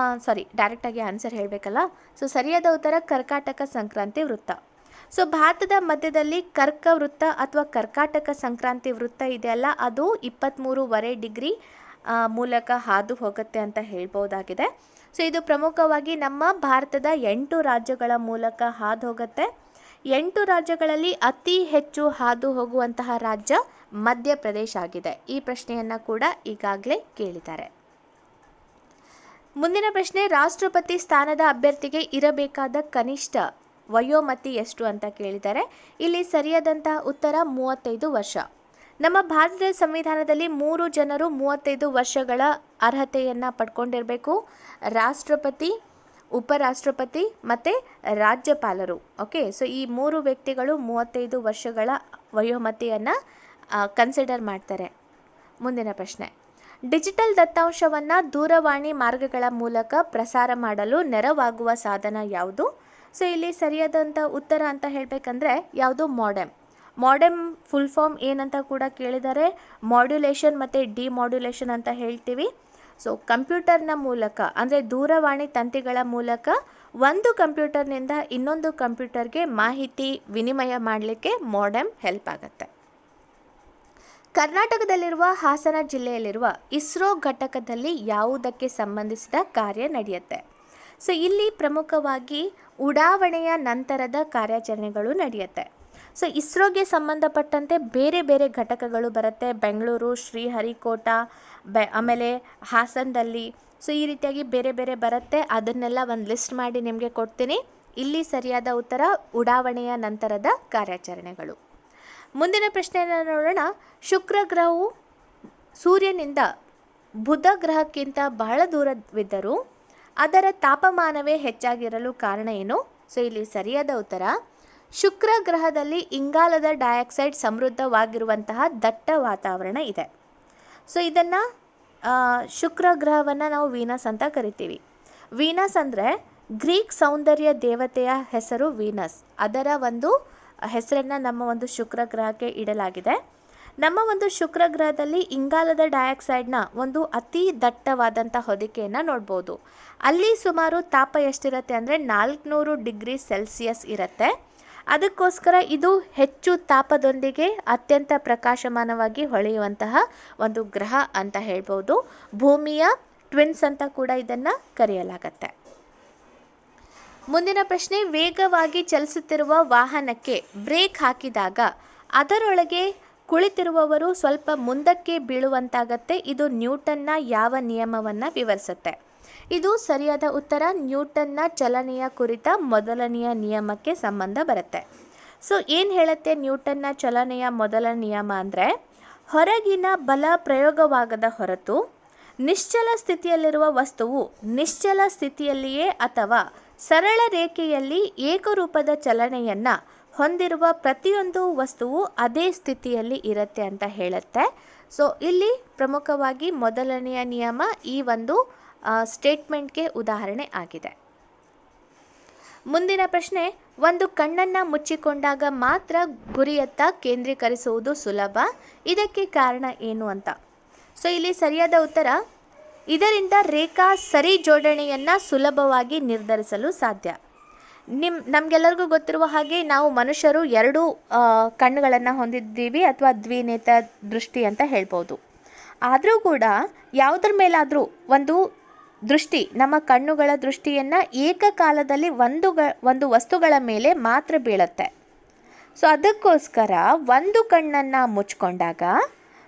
ಡೈರೆಕ್ಟಾಗಿ ಆನ್ಸರ್ ಹೇಳಬೇಕಲ್ಲ. ಸೊ ಸರಿಯಾದ ಉತ್ತರ ಕರ್ಕಾಟಕ ಸಂಕ್ರಾಂತಿ ವೃತ್ತ. ಸೊ ಭಾರತದ ಮಧ್ಯದಲ್ಲಿ ಕರ್ಕ ವೃತ್ತ ಅಥವಾ ಕರ್ಕಾಟಕ ಸಂಕ್ರಾಂತಿ ವೃತ್ತ ಇದೆಯಲ್ಲ, ಅದು 23.5 ಡಿಗ್ರಿ ಮೂಲಕ ಹಾದು ಹೋಗುತ್ತೆ ಅಂತ ಹೇಳ್ಬೋದಾಗಿದೆ. ಸೊ ಇದು ಪ್ರಮುಖವಾಗಿ ನಮ್ಮ ಭಾರತದ 8 ರಾಜ್ಯಗಳ ಮೂಲಕ ಹಾದು ಹೋಗುತ್ತೆ. 8 ರಾಜ್ಯಗಳಲ್ಲಿ ಅತಿ ಹೆಚ್ಚು ಹಾದು ಹೋಗುವಂತಹ ರಾಜ್ಯ ಮಧ್ಯಪ್ರದೇಶ ಆಗಿದೆ. ಈ ಪ್ರಶ್ನೆಯನ್ನು ಕೂಡ ಈಗಾಗಲೇ ಕೇಳಿದ್ದಾರೆ. ಮುಂದಿನ ಪ್ರಶ್ನೆ, ರಾಷ್ಟ್ರಪತಿ ಸ್ಥಾನದ ಅಭ್ಯರ್ಥಿಗೆ ಇರಬೇಕಾದ ಕನಿಷ್ಠ ವಯೋಮಿತಿ ಎಷ್ಟು ಅಂತ ಕೇಳಿದ್ದಾರೆ. ಇಲ್ಲಿ ಸರಿಯಾದಂತಹ ಉತ್ತರ 35 ವರ್ಷ. ನಮ್ಮ ಭಾರತದ ಸಂವಿಧಾನದಲ್ಲಿ 3 ಜನರು 35 ವರ್ಷಗಳ ಅರ್ಹತೆಯನ್ನು ಪಡ್ಕೊಂಡಿರಬೇಕು. ರಾಷ್ಟ್ರಪತಿ, ಉಪರಾಷ್ಟ್ರಪತಿ ಮತ್ತು ರಾಜ್ಯಪಾಲರು. ಓಕೆ, ಸೊ ಈ 3 ವ್ಯಕ್ತಿಗಳು 35 ವರ್ಷಗಳ ವಯೋಮಿತಿಯನ್ನು ಕನ್ಸಿಡರ್ ಮಾಡ್ತಾರೆ. ಮುಂದಿನ ಪ್ರಶ್ನೆ, ಡಿಜಿಟಲ್ ದತ್ತಾಂಶವನ್ನು ದೂರವಾಣಿ ಮಾರ್ಗಗಳ ಮೂಲಕ ಪ್ರಸಾರ ಮಾಡಲು ನೆರವಾಗುವ ಸಾಧನ ಯಾವುದು? ಸೊ ಇಲ್ಲಿ ಸರಿಯಾದಂಥ ಉತ್ತರ ಅಂತ ಹೇಳಬೇಕಂದ್ರೆ ಯಾವುದು? ಮಾಡೆಮ್ ಫುಲ್ ಫಾರ್ಮ್ ಏನಂತ ಕೂಡ ಕೇಳಿದ್ದಾರೆ. ಮಾಡ್ಯುಲೇಷನ್ ಮತ್ತು ಡಿಮಾಡ್ಯುಲೇಷನ್ ಅಂತ ಹೇಳ್ತೀವಿ. ಸೊ ಕಂಪ್ಯೂಟರ್ನ ಮೂಲಕ ಅಂದರೆ ದೂರವಾಣಿ ತಂತಿಗಳ ಮೂಲಕ ಒಂದು ಕಂಪ್ಯೂಟರ್ನಿಂದ ಇನ್ನೊಂದು ಕಂಪ್ಯೂಟರ್ಗೆ ಮಾಹಿತಿ ವಿನಿಮಯ ಮಾಡಲಿಕ್ಕೆ ಮಾಡೆಮ್ ಹೆಲ್ಪ್ ಆಗುತ್ತೆ. ಕರ್ನಾಟಕದಲ್ಲಿರುವ ಹಾಸನ ಜಿಲ್ಲೆಯಲ್ಲಿರುವ ಇಸ್ರೋ ಘಟಕದಲ್ಲಿ ಯಾವುದಕ್ಕೆ ಸಂಬಂಧಿಸಿದ ಕಾರ್ಯ ನಡೆಯುತ್ತೆ? ಸೊ ಇಲ್ಲಿ ಪ್ರಮುಖವಾಗಿ ಉಡಾವಣೆಯ ನಂತರದ ಕಾರ್ಯಾಚರಣೆಗಳು ನಡೆಯುತ್ತೆ. ಸೊ ಇಸ್ರೋಗೆ ಸಂಬಂಧಪಟ್ಟಂತೆ ಬೇರೆ ಬೇರೆ ಘಟಕಗಳು ಬರುತ್ತೆ. ಬೆಂಗಳೂರು, ಶ್ರೀಹರಿಕೋಟ, ಆಮೇಲೆ ಹಾಸನದಲ್ಲಿ. ಸೊ ಈ ರೀತಿಯಾಗಿ ಬೇರೆ ಬೇರೆ ಬರುತ್ತೆ. ಅದನ್ನೆಲ್ಲ ಒಂದು ಲಿಸ್ಟ್ ಮಾಡಿ ನಿಮಗೆ ಕೊಡ್ತೀನಿ. ಇಲ್ಲಿ ಸರಿಯಾದ ಉತ್ತರ ಉಡಾವಣೆಯ ನಂತರದ ಕಾರ್ಯಾಚರಣೆಗಳು. ಮುಂದಿನ ಪ್ರಶ್ನೆಯನ್ನು ನೋಡೋಣ. ಶುಕ್ರ ಗ್ರಹವು ಸೂರ್ಯನಿಂದ ಬುಧ ಗ್ರಹಕ್ಕಿಂತ ಬಹಳ ದೂರವಿದ್ದರೂ ಅದರ ತಾಪಮಾನವೇ ಹೆಚ್ಚಾಗಿರಲು ಕಾರಣ ಏನು? ಸೊ ಇಲ್ಲಿ ಸರಿಯಾದ ಉತ್ತರ, ಶುಕ್ರ ಗ್ರಹದಲ್ಲಿ ಇಂಗಾಲದ ಡೈಆಕ್ಸೈಡ್ ಸಮೃದ್ಧವಾಗಿರುವಂತಹ ದಟ್ಟ ವಾತಾವರಣ ಇದೆ. ಸೊ ಇದನ್ನು ಶುಕ್ರ ಗ್ರಹವನ್ನು ನಾವು ವೀನಸ್ ಅಂತ ಕರಿತೀವಿ. ವೀನಸ್ ಅಂದರೆ ಗ್ರೀಕ್ ಸೌಂದರ್ಯ ದೇವತೆಯ ಹೆಸರು ವೀನಸ್. ಅದರ ಒಂದು ಹೆಸರನ್ನು ನಮ್ಮ ಒಂದು ಶುಕ್ರ ಗ್ರಹಕ್ಕೆ ಇಡಲಾಗಿದೆ. ನಮ್ಮ ಒಂದು ಶುಕ್ರ ಗ್ರಹದಲ್ಲಿ ಇಂಗಾಲದ ಡೈಆಕ್ಸೈಡ್ನ ಒಂದು ಅತಿ ದಟ್ಟವಾದಂಥ ಹೊದಿಕೆಯನ್ನು ನೋಡ್ಬೋದು. ಅಲ್ಲಿ ಸುಮಾರು ತಾಪ ಎಷ್ಟಿರುತ್ತೆ ಅಂದರೆ 400 ಡಿಗ್ರಿ ಸೆಲ್ಸಿಯಸ್ ಇರುತ್ತೆ. ಅದಕ್ಕೋಸ್ಕರ ಇದು ಹೆಚ್ಚು ತಾಪದೊಂದಿಗೆ ಅತ್ಯಂತ ಪ್ರಕಾಶಮಾನವಾಗಿ ಹೊಳೆಯುವಂತಹ ಒಂದು ಗ್ರಹ ಅಂತ ಹೇಳ್ಬೋದು. ಭೂಮಿಯ ಟ್ವಿನ್ಸ್ ಅಂತ ಕೂಡ ಇದನ್ನು ಕರೆಯಲಾಗತ್ತೆ. ಮುಂದಿನ ಪ್ರಶ್ನೆ, ವೇಗವಾಗಿ ಚಲಿಸುತ್ತಿರುವ ವಾಹನಕ್ಕೆ ಬ್ರೇಕ್ ಹಾಕಿದಾಗ ಅದರೊಳಗೆ ಕುಳಿತಿರುವವರು ಸ್ವಲ್ಪ ಮುಂದಕ್ಕೆ ಬೀಳುವಂತಾಗತ್ತೆ. ಇದು ನ್ಯೂಟನ್ನ ಯಾವ ನಿಯಮವನ್ನು ವಿವರಿಸುತ್ತೆ? ಇದು ಸರಿಯಾದ ಉತ್ತರ, ನ್ಯೂಟನ್ನ ಚಲನೆಯ ಕುರಿತ ಮೊದಲನೆಯ ನಿಯಮಕ್ಕೆ ಸಂಬಂಧ ಬರುತ್ತೆ. ಸೊ ಏನು ಹೇಳುತ್ತೆ ನ್ಯೂಟನ್ನ ಚಲನೆಯ ಮೊದಲ ನಿಯಮ ಅಂದರೆ, ಹೊರಗಿನ ಬಲ ಪ್ರಯೋಗವಾಗದ ಹೊರತು ನಿಶ್ಚಲ ಸ್ಥಿತಿಯಲ್ಲಿರುವ ವಸ್ತುವು ನಿಶ್ಚಲ ಸ್ಥಿತಿಯಲ್ಲಿಯೇ ಅಥವಾ ಸರಳ ರೇಖೆಯಲ್ಲಿ ಏಕರೂಪದ ಚಲನೆಯನ್ನು ಹೊಂದಿರುವ ಪ್ರತಿಯೊಂದು ವಸ್ತುವು ಅದೇ ಸ್ಥಿತಿಯಲ್ಲಿ ಇರುತ್ತೆ ಅಂತ ಹೇಳುತ್ತೆ. ಸೊ ಇಲ್ಲಿ ಪ್ರಮುಖವಾಗಿ ಮೊದಲನೆಯ ನಿಯಮ ಈ ಒಂದು ಸ್ಟೇಟ್ಮೆಂಟ್ಗೆ ಉದಾಹರಣೆ ಆಗಿದೆ. ಮುಂದಿನ ಪ್ರಶ್ನೆ, ಒಂದು ಕಣ್ಣನ್ನು ಮುಚ್ಚಿಕೊಂಡಾಗ ಮಾತ್ರ ಗುರಿಯತ್ತ ಕೇಂದ್ರೀಕರಿಸುವುದು ಸುಲಭ. ಇದಕ್ಕೆ ಕಾರಣ ಏನು ಅಂತ? ಸೊ ಇಲ್ಲಿ ಸರಿಯಾದ ಉತ್ತರ, ಇದರಿಂದ ರೇಖಾ ಸರಿ ಜೋಡಣೆಯನ್ನು ಸುಲಭವಾಗಿ ನಿರ್ಧರಿಸಲು ಸಾಧ್ಯ. ನಮಗೆಲ್ಲರಿಗೂ ಗೊತ್ತಿರುವ ಹಾಗೆ ನಾವು ಮನುಷ್ಯರು 2 ಕಣ್ಣುಗಳನ್ನು ಹೊಂದಿದ್ದೀವಿ ಅಥವಾ ದ್ವಿನೇತ್ರ ದೃಷ್ಟಿ ಅಂತ ಹೇಳ್ಬೋದು. ಆದರೂ ಕೂಡ ಯಾವುದ್ರ ಮೇಲಾದರೂ ಒಂದು ದೃಷ್ಟಿ, ನಮ್ಮ ಕಣ್ಣುಗಳ ದೃಷ್ಟಿಯನ್ನು ಏಕಕಾಲದಲ್ಲಿ ಒಂದು ವಸ್ತುಗಳ ಮೇಲೆ ಮಾತ್ರ ಬೀಳುತ್ತೆ. ಸೊ ಅದಕ್ಕೋಸ್ಕರ ಒಂದು ಕಣ್ಣನ್ನು ಮುಚ್ಕೊಂಡಾಗ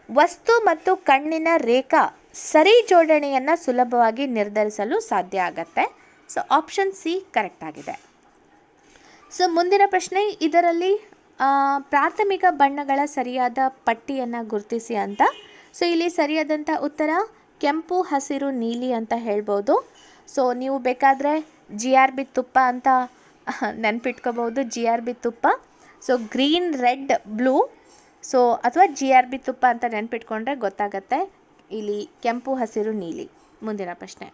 ವಸ್ತು ಮತ್ತು ಕಣ್ಣಿನ ರೇಖಾ ಸರಿ ಜೋಡಣೆಯನ್ನು ಸುಲಭವಾಗಿ ನಿರ್ಧರಿಸಲು ಸಾಧ್ಯ ಆಗತ್ತೆ. ಸೊ ಆಪ್ಷನ್ ಸಿ ಕರೆಕ್ಟ್ ಆಗಿದೆ. ಸೊ ಮುಂದಿನ ಪ್ರಶ್ನೆ, ಇದರಲ್ಲಿ ಪ್ರಾಥಮಿಕ ಬಣ್ಣಗಳ ಸರಿಯಾದ ಪಟ್ಟಿಯನ್ನು ಗುರುತಿಸಿ ಅಂತ. ಸೊ ಇಲ್ಲಿ ಸರಿಯಾದಂಥ ಉತ್ತರ ಕೆಂಪು, ಹಸಿರು, ನೀಲಿ ಅಂತ ಹೇಳ್ಬೋದು. ಸೊ ನೀವು ಬೇಕಾದರೆ GRB ತುಪ್ಪ ಅಂತ ನೆನ್ಪಿಟ್ಕೋಬೋದು. GRB ತುಪ್ಪ, so green, red, blue. So ಅಥವಾ GRB ತುಪ್ಪ ಅಂತ ನೆನ್ಪಿಟ್ಕೊಂಡ್ರೆ ಗೊತ್ತಾಗತ್ತೆ. ಇಲ್ಲಿ ಕೆಂಪು, ಹಸಿರು, ನೀಲಿ. ಮುಂದಿನ ಪ್ರಶ್ನೆ,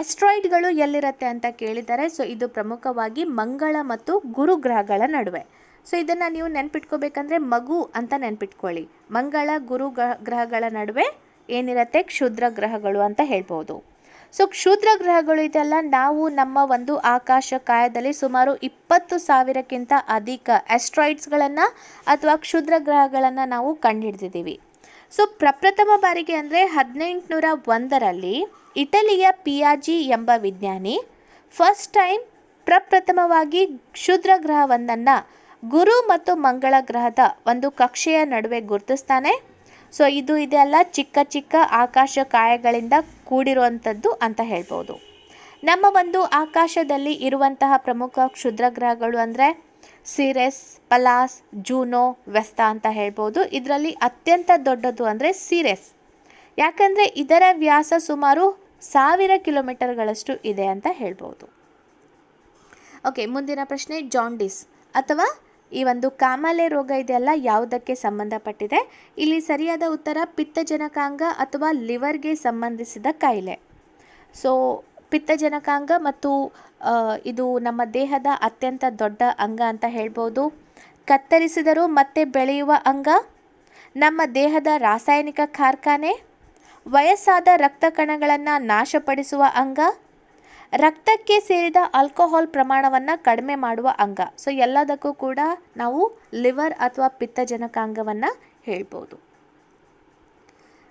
ಆಸ್ಟ್ರಾಯ್ಡ್ಗಳು ಎಲ್ಲಿರುತ್ತೆ ಅಂತ ಕೇಳಿದ್ದಾರೆ. ಸೊ ಇದು ಪ್ರಮುಖವಾಗಿ ಮಂಗಳ ಮತ್ತು ಗುರು ಗ್ರಹಗಳ ನಡುವೆ. ಸೊ ಇದನ್ನು ನೀವು ನೆನ್ಪಿಟ್ಕೋಬೇಕಂದ್ರೆ ಮಗು ಅಂತ ನೆನ್ಪಿಟ್ಕೊಳ್ಳಿ. ಮಂಗಳ, ಗುರು ಗ್ರಹಗಳ ನಡುವೆ ಏನಿರುತ್ತೆ? ಕ್ಷುದ್ರ ಗ್ರಹಗಳು ಅಂತ ಹೇಳ್ಬೋದು. ಸೊ ಕ್ಷುದ್ರ ಗ್ರಹಗಳು ಇದೆಲ್ಲ ನಾವು ನಮ್ಮ ಒಂದು ಆಕಾಶ ಕಾಯದಲ್ಲಿ ಸುಮಾರು 20,000ಕ್ಕಿಂತ ಅಧಿಕ ಆಸ್ಟ್ರಾಯ್ಡ್ಸ್ಗಳನ್ನು ಅಥವಾ ಕ್ಷುದ್ರ ಗ್ರಹಗಳನ್ನು ನಾವು ಕಂಡುಹಿಡಿದಿದ್ದೀವಿ. ಸೊ ಪ್ರಪ್ರಥಮ ಬಾರಿಗೆ ಅಂದರೆ 1801ರಲ್ಲಿ ಇಟಲಿಯ ಪಿಯಾಜಿ ಎಂಬ ವಿಜ್ಞಾನಿ ಫಸ್ಟ್ ಟೈಮ್ ಪ್ರಪ್ರಥಮವಾಗಿ ಕ್ಷುದ್ರ ಗ್ರಹವೊಂದನ್ನು ಗುರು ಮತ್ತು ಮಂಗಳ ಗ್ರಹದ ಒಂದು ಕಕ್ಷೆಯ ನಡುವೆ ಗುರುತಿಸ್ತಾನೆ. ಸೊ ಇದು ಇದೆಲ್ಲ ಚಿಕ್ಕ ಚಿಕ್ಕ ಆಕಾಶ ಕಾಯಗಳಿಂದ ಕೂಡಿರುವಂಥದ್ದು ಅಂತ ಹೇಳ್ಬೋದು. ನಮ್ಮ ಒಂದು ಆಕಾಶದಲ್ಲಿ ಇರುವಂತಹ ಪ್ರಮುಖ ಕ್ಷುದ್ರ ಗ್ರಹಗಳು ಅಂದರೆ ಸಿರೆಸ್, ಪಲಾಸ್, ಜೂನೋ, ವೆಸ್ತಾ ಅಂತ ಹೇಳ್ಬೋದು. ಇದರಲ್ಲಿ ಅತ್ಯಂತ ದೊಡ್ಡದು ಅಂದರೆ ಸಿರೆಸ್, ಯಾಕಂದರೆ ಇದರ ವ್ಯಾಸ ಸುಮಾರು 1000 ಕಿಲೋಮೀಟರ್ಗಳಷ್ಟು ಇದೆ ಅಂತ ಹೇಳ್ಬೋದು. ಓಕೆ, ಮುಂದಿನ ಪ್ರಶ್ನೆ, ಜಾಂಡಿಸ್ ಅಥವಾ ಈ ಒಂದು ಕಾಮಾಲೆ ರೋಗ ಇದೆಲ್ಲ ಯಾವುದಕ್ಕೆ ಸಂಬಂಧಪಟ್ಟಿದೆ? ಇಲ್ಲಿ ಸರಿಯಾದ ಉತ್ತರ ಪಿತ್ತಜನಕಾಂಗ ಅಥವಾ ಲಿವರ್ಗೆ ಸಂಬಂಧಿಸಿದ ಕಾಯಿಲೆ. ಸೊ ಪಿತ್ತಜನಕಾಂಗ ಮತ್ತು ಇದು ನಮ್ಮ ದೇಹದ ಅತ್ಯಂತ ದೊಡ್ಡ ಅಂಗ ಅಂತ ಹೇಳ್ಬೋದು. ಕತ್ತರಿಸಿದರೂ ಮತ್ತೆ ಬೆಳೆಯುವ ಅಂಗ, ನಮ್ಮ ದೇಹದ ರಾಸಾಯನಿಕ ಕಾರ್ಖಾನೆ, ವಯಸ್ಸಾದ ರಕ್ತ ಕಣಗಳನ್ನು ನಾಶಪಡಿಸುವ ಅಂಗ, ರಕ್ತಕ್ಕೆ ಸೇರಿದ ಆಲ್ಕೋಹಾಲ್ ಪ್ರಮಾಣವನ್ನು ಕಡಿಮೆ ಮಾಡುವ ಅಂಗ. ಸೊ ಎಲ್ಲದಕ್ಕೂ ಕೂಡ ನಾವು ಲಿವರ್ ಅಥವಾ ಪಿತ್ತಜನಕಾಂಗವನ್ನು ಹೇಳ್ಬೋದು.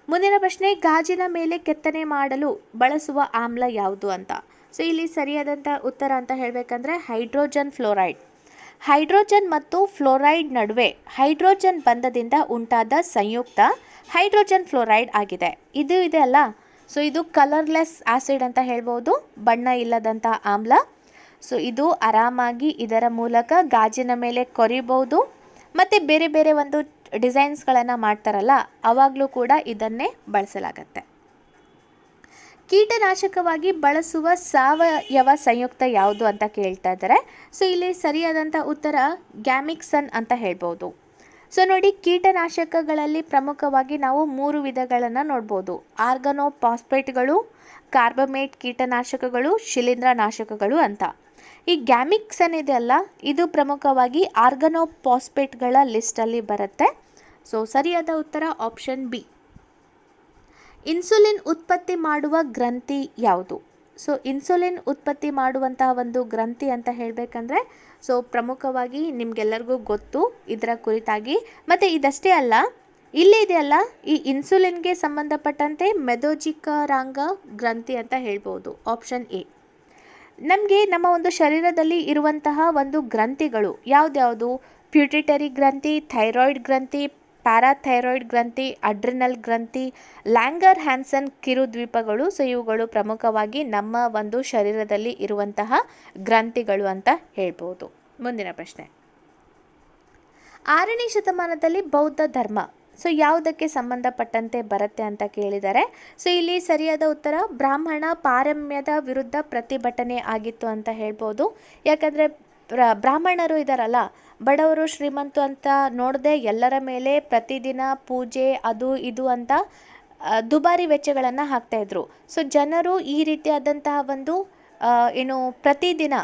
ಮುಂದಿನ ಪ್ರಶ್ನೆ, ಗಾಜಿನ ಮೇಲೆ ಕೆತ್ತನೆ ಮಾಡಲು ಬಳಸುವ ಆಮ್ಲ ಯಾವುದು ಅಂತ. ಸೊ ಇಲ್ಲಿ ಸರಿಯಾದಂಥ ಉತ್ತರ ಅಂತ ಹೇಳಬೇಕಂದ್ರೆ ಹೈಡ್ರೋಜನ್ ಫ್ಲೋರೈಡ್. ಹೈಡ್ರೋಜನ್ ಮತ್ತು ಫ್ಲೋರೈಡ್ ನಡುವೆ ಹೈಡ್ರೋಜನ್ ಬಂಧದಿಂದ ಉಂಟಾದ ಸಂಯುಕ್ತ ಹೈಡ್ರೋಜನ್ ಫ್ಲೋರೈಡ್ ಆಗಿದೆ. ಇದು ಇದೆ ಅಲ್ಲ, ಸೊ ಇದು ಕಲರ್ಲೆಸ್ ಆಸಿಡ್ ಅಂತ ಹೇಳ್ಬೋದು, ಬಣ್ಣ ಇಲ್ಲದಂಥ ಆಮ್ಲ. ಸೊ ಇದು ಆರಾಮಾಗಿ ಇದರ ಮೂಲಕ ಗಾಜಿನ ಮೇಲೆ ಕೊರಿಬಹುದು ಮತ್ತು ಬೇರೆ ಬೇರೆ ಒಂದು ಡಿಸೈನ್ಸ್ಗಳನ್ನು ಮಾಡ್ತಾರಲ್ಲ ಆವಾಗಲೂ ಕೂಡ ಇದನ್ನೇ ಬಳಸಲಾಗತ್ತೆ. ಕೀಟನಾಶಕವಾಗಿ ಬಳಸುವ ಸಾವಯವ ಸಂಯುಕ್ತ ಯಾವುದು ಅಂತ ಕೇಳ್ತಾ ಇದ್ದಾರೆ. ಸೊ ಇಲ್ಲಿ ಸರಿಯಾದಂಥ ಉತ್ತರ ಗ್ಯಾಮಿಕ್ಸನ್ ಅಂತ ಹೇಳ್ಬೋದು. ಸೊ ನೋಡಿ, ಕೀಟನಾಶಕಗಳಲ್ಲಿ ಪ್ರಮುಖವಾಗಿ ನಾವು 3 ವಿಧಗಳನ್ನು ನೋಡ್ಬೋದು: ಆರ್ಗನೋಪಾಸ್ಪೇಟ್ಗಳು, ಕಾರ್ಬಮೇಟ್ ಕೀಟನಾಶಕಗಳು, ಶಿಲೀಂಧ್ರನಾಶಕಗಳು ಅಂತ. ಈ ಗ್ಯಾಮಿಕ್ಸನ್ ಇದೆಯಲ್ಲ, ಇದು ಪ್ರಮುಖವಾಗಿ ಆರ್ಗನೋಪಾಸ್ಪೇಟ್ಗಳ ಲಿಸ್ಟಲ್ಲಿ ಬರುತ್ತೆ. ಸೊ ಸರಿಯಾದ ಉತ್ತರ ಆಪ್ಷನ್ ಬಿ. ಇನ್ಸುಲಿನ್ ಉತ್ಪತ್ತಿ ಮಾಡುವ ಗ್ರಂಥಿ ಯಾವುದು? ಸೊ ಇನ್ಸುಲಿನ್ ಉತ್ಪತ್ತಿ ಮಾಡುವಂತಹ ಒಂದು ಗ್ರಂಥಿ ಅಂತ ಹೇಳಬೇಕಂದ್ರೆ ಸೊ ಪ್ರಮುಖವಾಗಿ ನಿಮಗೆಲ್ಲರಿಗೂ ಗೊತ್ತು ಇದರ ಕುರಿತಾಗಿ. ಮತ್ತು ಇದಷ್ಟೇ ಅಲ್ಲ, ಇಲ್ಲಿ ಇದೆಯಲ್ಲ, ಈ ಇನ್ಸುಲಿನ್ಗೆ ಸಂಬಂಧಪಟ್ಟಂತೆ ಮೆದೋಜಿಕರಾಂಗ ಗ್ರಂಥಿ ಅಂತ ಹೇಳ್ಬೋದು, ಆಪ್ಷನ್ ಎ. ನಮಗೆ ನಮ್ಮ ಒಂದು ಶರೀರದಲ್ಲಿ ಇರುವಂತಹ ಒಂದು ಗ್ರಂಥಿಗಳು ಯಾವ್ದ್ಯಾವುದು? ಪ್ಯೂಟಿಟರಿ ಗ್ರಂಥಿ, ಥೈರಾಯ್ಡ್ ಗ್ರಂಥಿ, ಪ್ಯಾರಾಥೈರಾಯ್ಡ್ ಗ್ರಂಥಿ, ಅಡ್ರಿನಲ್ ಗ್ರಂಥಿ, ಲ್ಯಾಂಗರ್ ಹ್ಯಾನ್ಸನ್ ಕಿರುದ್ವೀಪಗಳು. ಸೊ ಇವುಗಳು ಪ್ರಮುಖವಾಗಿ ನಮ್ಮ ಒಂದು ಶರೀರದಲ್ಲಿ ಇರುವಂತಹ ಗ್ರಂಥಿಗಳು ಅಂತ ಹೇಳ್ಬೋದು. ಮುಂದಿನ ಪ್ರಶ್ನೆ, 6ನೇ ಶತಮಾನದಲ್ಲಿ ಬೌದ್ಧ ಧರ್ಮ ಸೊ ಯಾವುದಕ್ಕೆ ಸಂಬಂಧಪಟ್ಟಂತೆ ಬರುತ್ತೆ ಅಂತ ಕೇಳಿದ್ದಾರೆ. ಸೊ ಇಲ್ಲಿ ಸರಿಯಾದ ಉತ್ತರ ಬ್ರಾಹ್ಮಣ ಪಾರಮ್ಯದ ವಿರುದ್ಧ ಪ್ರತಿಭಟನೆ ಆಗಿತ್ತು ಅಂತ ಹೇಳ್ಬೋದು. ಯಾಕಂದರೆ ಬ್ರಾಹ್ಮಣರು ಇದ್ದಾರಲ್ಲ, ಬಡವರು ಶ್ರೀಮಂತ ಅಂತ ನೋಡದೆ ಎಲ್ಲರ ಮೇಲೆ ಪ್ರತಿದಿನ ಪೂಜೆ ಅದು ಇದು ಅಂತ ದುಬಾರಿ ವೆಚ್ಚಗಳನ್ನು ಹಾಕ್ತಾಯಿದ್ರು. ಸೊ ಜನರು ಈ ರೀತಿಯಾದಂತಹ ಒಂದು ಪ್ರತಿದಿನ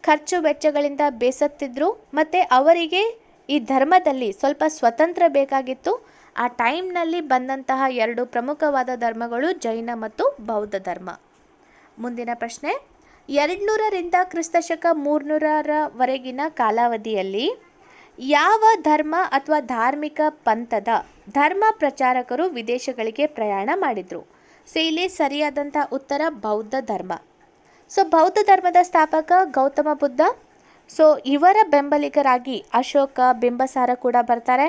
ಖರ್ಚು ವೆಚ್ಚಗಳಿಂದ ಬೇಸತ್ತಿದ್ರು ಮತ್ತು ಅವರಿಗೆ ಈ ಧರ್ಮದಲ್ಲಿ ಸ್ವಲ್ಪ ಸ್ವತಂತ್ರ ಬೇಕಾಗಿತ್ತು. ಆ ಟೈಮ್ನಲ್ಲಿ ಬಂದಂತಹ 2 ಪ್ರಮುಖವಾದ ಧರ್ಮಗಳು ಜೈನ ಮತ್ತು ಬೌದ್ಧ ಧರ್ಮ. ಮುಂದಿನ ಪ್ರಶ್ನೆ, 200ರಿಂದ ಕ್ರಿಸ್ತಶಕ 300ರವರೆಗಿನ ಕಾಲಾವಧಿಯಲ್ಲಿ ಯಾವ ಧರ್ಮ ಅಥವಾ ಧಾರ್ಮಿಕ ಪಂಥದ ಧರ್ಮ ಪ್ರಚಾರಕರು ವಿದೇಶಗಳಿಗೆ ಪ್ರಯಾಣ ಮಾಡಿದರು? ಸೊ ಇಲ್ಲಿ ಸರಿಯಾದಂಥ ಉತ್ತರ ಬೌದ್ಧ ಧರ್ಮ. ಸೊ ಬೌದ್ಧ ಧರ್ಮದ ಸ್ಥಾಪಕ ಗೌತಮ ಬುದ್ಧ. ಸೊ ಇವರ ಬೆಂಬಲಿಗರಾಗಿ ಅಶೋಕ, ಬಿಂಬಸಾರ ಕೂಡ ಬರ್ತಾರೆ.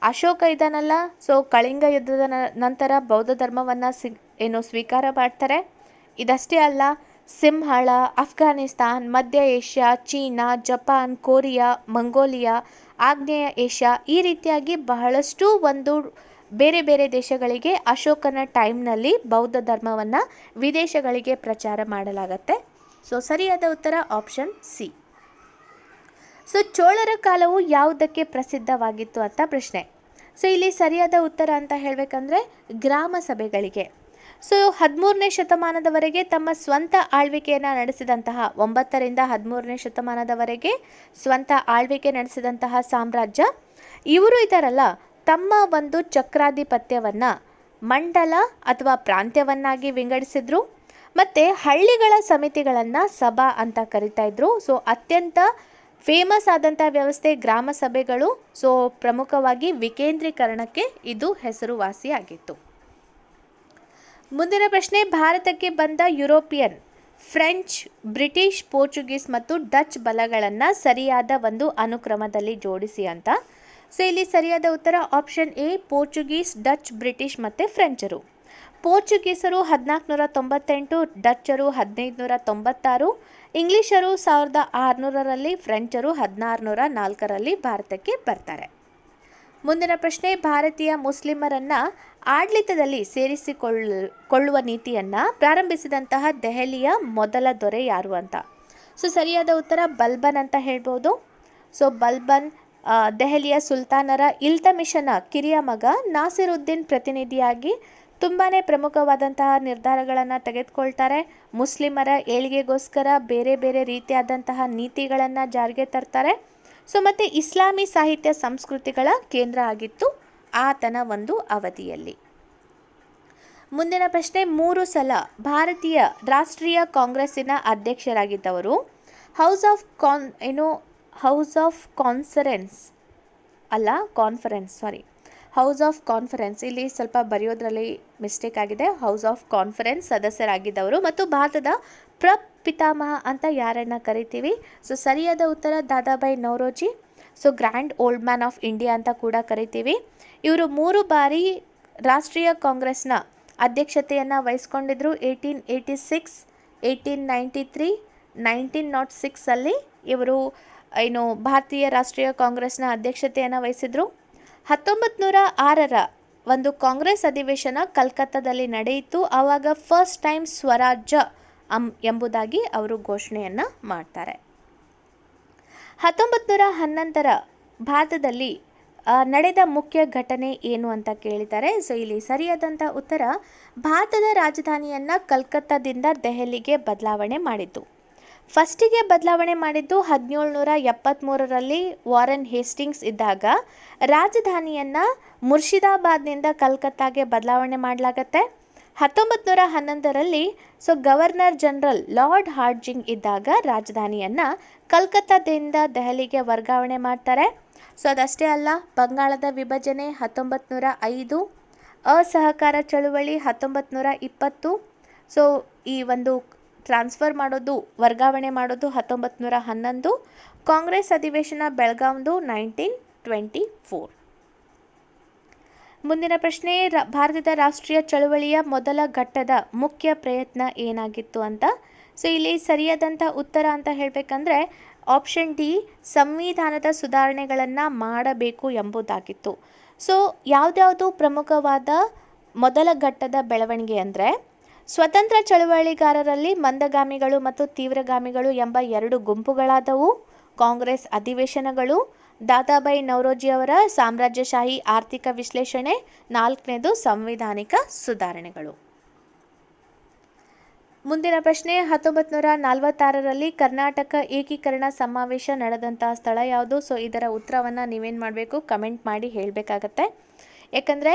ಅಶೋಕ ಇದನ್ನಲ್ಲ, ಸೊ ಕಳಿಂಗ ಯುದ್ಧದ ನಂತರ ಬೌದ್ಧ ಧರ್ಮವನ್ನು ಸ್ವೀಕಾರ ಮಾಡ್ತಾರೆ. ಇದಷ್ಟೇ ಅಲ್ಲ, ಸಿಂಹಳ, ಅಫ್ಘಾನಿಸ್ತಾನ್, ಮಧ್ಯ Asia, China, Japan, Korea, Mongolia, ಆಗ್ನೇಯ ಏಷ್ಯಾ ಈ ರೀತಿಯಾಗಿ ಬಹಳಷ್ಟು ಒಂದು ಬೇರೆ ಬೇರೆ ದೇಶಗಳಿಗೆ ಅಶೋಕನ ಟೈಮ್ನಲ್ಲಿ ಬೌದ್ಧ ಧರ್ಮವನ್ನು ವಿದೇಶಗಳಿಗೆ ಪ್ರಚಾರ ಮಾಡಲಾಗತ್ತೆ. ಸೊ ಸರಿಯಾದ ಉತ್ತರ ಆಪ್ಷನ್ ಸಿ. ಸೊ ಚೋಳರ ಕಾಲವು ಯಾವುದಕ್ಕೆ ಪ್ರಸಿದ್ಧವಾಗಿತ್ತು ಅಂತ ಪ್ರಶ್ನೆ. ಸೊ ಇಲ್ಲಿ ಸರಿಯಾದ ಉತ್ತರ ಅಂತ ಹೇಳಬೇಕಂದ್ರೆ ಗ್ರಾಮ ಸಭೆಗಳಿಗೆ. ಸೊ 13ನೇ ಶತಮಾನದವರೆಗೆ ತಮ್ಮ ಸ್ವಂತ ಆಳ್ವಿಕೆಯನ್ನು ನಡೆಸಿದಂತಹ 9ರಿಂದ 13ನೇ ಶತಮಾನದವರೆಗೆ ಸ್ವಂತ ಆಳ್ವಿಕೆ ನಡೆಸಿದಂತಹ ಸಾಮ್ರಾಜ್ಯ ಇವರು ಇದ್ದಾರಲ್ಲ, ತಮ್ಮ ಒಂದು ಚಕ್ರಾಧಿಪತ್ಯವನ್ನು ಮಂಡಲ ಅಥವಾ ಪ್ರಾಂತ್ಯವನ್ನಾಗಿ ವಿಂಗಡಿಸಿದ್ರು ಮತ್ತು ಹಳ್ಳಿಗಳ ಸಮಿತಿಗಳನ್ನು ಸಭಾ ಅಂತ ಕರಿತಾ ಇದ್ರು. ಸೊ ಅತ್ಯಂತ ಫೇಮಸ್ ಆದಂಥ ವ್ಯವಸ್ಥೆ ಗ್ರಾಮ ಸಭೆಗಳು. ಸೊ ಪ್ರಮುಖವಾಗಿ ವಿಕೇಂದ್ರೀಕರಣಕ್ಕೆ ಇದು ಹೆಸರುವಾಸಿಯಾಗಿತ್ತು. ಮುಂದಿನ ಪ್ರಶ್ನೆ, ಭಾರತಕ್ಕೆ ಬಂದ ಯುರೋಪಿಯನ್, ಫ್ರೆಂಚ್, ಬ್ರಿಟಿಷ್, ಪೋರ್ಚುಗೀಸ್ ಮತ್ತು ಡಚ್ ಬಲಗಳನ್ನು ಸರಿಯಾದ ಒಂದು ಅನುಕ್ರಮದಲ್ಲಿ ಜೋಡಿಸಿ ಅಂತ. ಸೊ ಇಲ್ಲಿ ಸರಿಯಾದ ಉತ್ತರ option A, Portuguese, Dutch, British ಮತ್ತು ಫ್ರೆಂಚರು. ಪೋರ್ಚುಗೀಸರು 1498, ಡಚ್ಚರು 1596, ಇಂಗ್ಲಿಷರು 1600ರಲ್ಲಿ, ಫ್ರೆಂಚರು 1604ರಲ್ಲಿ ಭಾರತಕ್ಕೆ ಬರ್ತಾರೆ. ಮುಂದಿನ ಪ್ರಶ್ನೆ, ಭಾರತೀಯ ಮುಸ್ಲಿಮರನ್ನು ಆಡಳಿತದಲ್ಲಿ ಸೇರಿಸಿಕೊಳ್ಳುವ ನೀತಿಯನ್ನು ಪ್ರಾರಂಭಿಸಿದಂತಹ ದೆಹಲಿಯ ಮೊದಲ ದೊರೆ ಯಾರು ಅಂತ. ಸೊ ಸರಿಯಾದ ಉತ್ತರ ಬಲ್ಬನ್ ಅಂತ ಹೇಳ್ಬೋದು. ಸೊ ಬಲ್ಬನ್ ದೆಹಲಿಯ ಸುಲ್ತಾನರ ಇಲ್ತಮಿಷನ ಕಿರಿಯ ಮಗ. ನಾಸಿರುದ್ದೀನ್ ಪ್ರತಿನಿಧಿಯಾಗಿ ತುಂಬಾ ಪ್ರಮುಖವಾದಂತಹ ನಿರ್ಧಾರಗಳನ್ನು ತೆಗೆದುಕೊಳ್ತಾರೆ. ಮುಸ್ಲಿಮರ ಏಳಿಗೆಗೋಸ್ಕರ ಬೇರೆ ಬೇರೆ ರೀತಿಯಾದಂತಹ ನೀತಿಗಳನ್ನು ಜಾರಿಗೆ ತರ್ತಾರೆ. ಸೊ ಮತ್ತು ಇಸ್ಲಾಮಿ ಸಾಹಿತ್ಯ ಸಂಸ್ಕೃತಿಗಳ ಕೇಂದ್ರ ಆಗಿತ್ತು ಆತನ ಒಂದು ಅವಧಿಯಲ್ಲಿ. ಮುಂದಿನ ಪ್ರಶ್ನೆ, 3 ಸಲ ಭಾರತೀಯ ರಾಷ್ಟ್ರೀಯ ಕಾಂಗ್ರೆಸ್ಸಿನ ಅಧ್ಯಕ್ಷರಾಗಿದ್ದವರು. ಹೌಸ್ ಆಫ್ ಕಾನ್ಫರೆನ್ಸ್ ಇಲ್ಲಿ ಸ್ವಲ್ಪ ಬರೆಯೋದ್ರಲ್ಲಿ ಮಿಸ್ಟೇಕ್ ಆಗಿದೆ. ಹೌಸ್ ಆಫ್ ಕಾನ್ಫರೆನ್ಸ್ ಸದಸ್ಯರಾಗಿದ್ದವರು ಮತ್ತು ಭಾರತದ ಪ್ರಪಿತಾಮಹ ಅಂತ ಯಾರನ್ನು ಕರಿತೀವಿ. ಸೊ ಸರಿಯಾದ ಉತ್ತರ Dadabhai Naoroji. So grand old man of India ಅಂತ ಕೂಡ ಕರಿತೀವಿ. ಇವರು 3 ಬಾರಿ ರಾಷ್ಟ್ರೀಯ ಕಾಂಗ್ರೆಸ್ನ ಅಧ್ಯಕ್ಷತೆಯನ್ನು ವಹಿಸ್ಕೊಂಡಿದ್ರು. 1886, 1893, 1906 ಇವರು ಭಾರತೀಯ ರಾಷ್ಟ್ರೀಯ ಕಾಂಗ್ರೆಸ್ನ ಅಧ್ಯಕ್ಷತೆಯನ್ನು ವಹಿಸಿದ್ರು. 1906ರ ಒಂದು ಕಾಂಗ್ರೆಸ್ ಅಧಿವೇಶನ ಕಲ್ಕತ್ತಾದಲ್ಲಿ ನಡೆಯಿತು. ಆವಾಗ ಫಸ್ಟ್ ಟೈಮ್ ಸ್ವರಾಜ್ಯ ಎಂಬುದಾಗಿ ಅವರು ಘೋಷಣೆಯನ್ನು ಮಾಡ್ತಾರೆ. 1911ರ ಭಾರತದಲ್ಲಿ ನಡೆದ ಮುಖ್ಯ ಘಟನೆ ಏನು ಅಂತ ಕೇಳಿದ್ದಾರೆ. ಸೊ ಇಲ್ಲಿ ಸರಿಯಾದಂಥ ಉತ್ತರ ಭಾರತದ ರಾಜಧಾನಿಯನ್ನು ಕಲ್ಕತ್ತಾದಿಂದ ದೆಹಲಿಗೆ ಬದಲಾವಣೆ ಮಾಡಿದ್ದು. ಫಸ್ಟಿಗೆ ಬದಲಾವಣೆ ಮಾಡಿದ್ದು 1773ರಲ್ಲಿ ವಾರನ್ ಹೇಸ್ಟಿಂಗ್ಸ್ ಇದ್ದಾಗ ರಾಜಧಾನಿಯನ್ನು ಮುರ್ಷಿದಾಬಾದ್ನಿಂದ ಕಲ್ಕತ್ತಾಗೆ ಬದಲಾವಣೆ ಮಾಡಲಾಗತ್ತೆ. 1911ರಲ್ಲಿ ಗವರ್ನರ್ ಜನರಲ್ ಲಾರ್ಡ್ ಹಾರ್ಡಿಂಜ್ ಇದ್ದಾಗ ರಾಜಧಾನಿಯನ್ನು ಕಲ್ಕತ್ತಾದಿಂದ ದೆಹಲಿಗೆ ವರ್ಗಾವಣೆ ಮಾಡ್ತಾರೆ. ಸೊ ಅದಷ್ಟೇ ಅಲ್ಲ, ಬಂಗಾಳದ ವಿಭಜನೆ 1905, ಅಸಹಕಾರ ಚಳುವಳಿ 1920. ಸೊ ಈ ಒಂದು ಟ್ರಾನ್ಸ್ಫರ್ ಮಾಡೋದು, ವರ್ಗಾವಣೆ ಮಾಡೋದು 1911. ಕಾಂಗ್ರೆಸ್ ಅಧಿವೇಶನ ಬೆಳಗಾಂದು 1924. ಮುಂದಿನ ಪ್ರಶ್ನೆ, ಭಾರತದ ರಾಷ್ಟ್ರೀಯ ಚಳುವಳಿಯ ಮೊದಲ ಘಟ್ಟದ ಮುಖ್ಯ ಪ್ರಯತ್ನ ಏನಾಗಿತ್ತು ಅಂತ. ಸೊ ಇಲ್ಲಿ ಸರಿಯಾದಂಥ ಉತ್ತರ ಅಂತ ಹೇಳಬೇಕಂದ್ರೆ ಆಪ್ಷನ್ ಡಿ, ಸಂವಿಧಾನದ ಸುಧಾರಣೆಗಳನ್ನು ಮಾಡಬೇಕು ಎಂಬುದಾಗಿತ್ತು. ಸೊ ಯಾವುದ್ಯಾವುದು ಪ್ರಮುಖವಾದ ಮೊದಲ ಘಟ್ಟದ ಬೆಳವಣಿಗೆ ಅಂದರೆ, ಸ್ವತಂತ್ರ ಚಳುವಳಿಗಾರರಲ್ಲಿ ಮಂದಗಾಮಿಗಳು ಮತ್ತು ತೀವ್ರಗಾಮಿಗಳು ಎಂಬ 2 ಗುಂಪುಗಳಾದವು. ಕಾಂಗ್ರೆಸ್ ಅಧಿವೇಶನಗಳು, ದಾದಾಬಾಯಿ ನೌರೋಜಿಯವರ ಸಾಮ್ರಾಜ್ಯಶಾಹಿ ಆರ್ಥಿಕ ವಿಶ್ಲೇಷಣೆ, 4ನೇದು ಸಂವಿಧಾನಿಕ ಸುಧಾರಣೆಗಳು. ಮುಂದಿನ ಪ್ರಶ್ನೆ, 1946ರಲ್ಲಿ ಕರ್ನಾಟಕ ಏಕೀಕರಣ ಸಮಾವೇಶ ನಡೆದಂತಹ ಸ್ಥಳ ಯಾವುದು? ಸೊ ಇದರ ಉತ್ತರವನ್ನು ನೀವೇನು ಮಾಡಬೇಕು, ಕಮೆಂಟ್ ಮಾಡಿ ಹೇಳಬೇಕಾಗತ್ತೆ. ಯಾಕಂದರೆ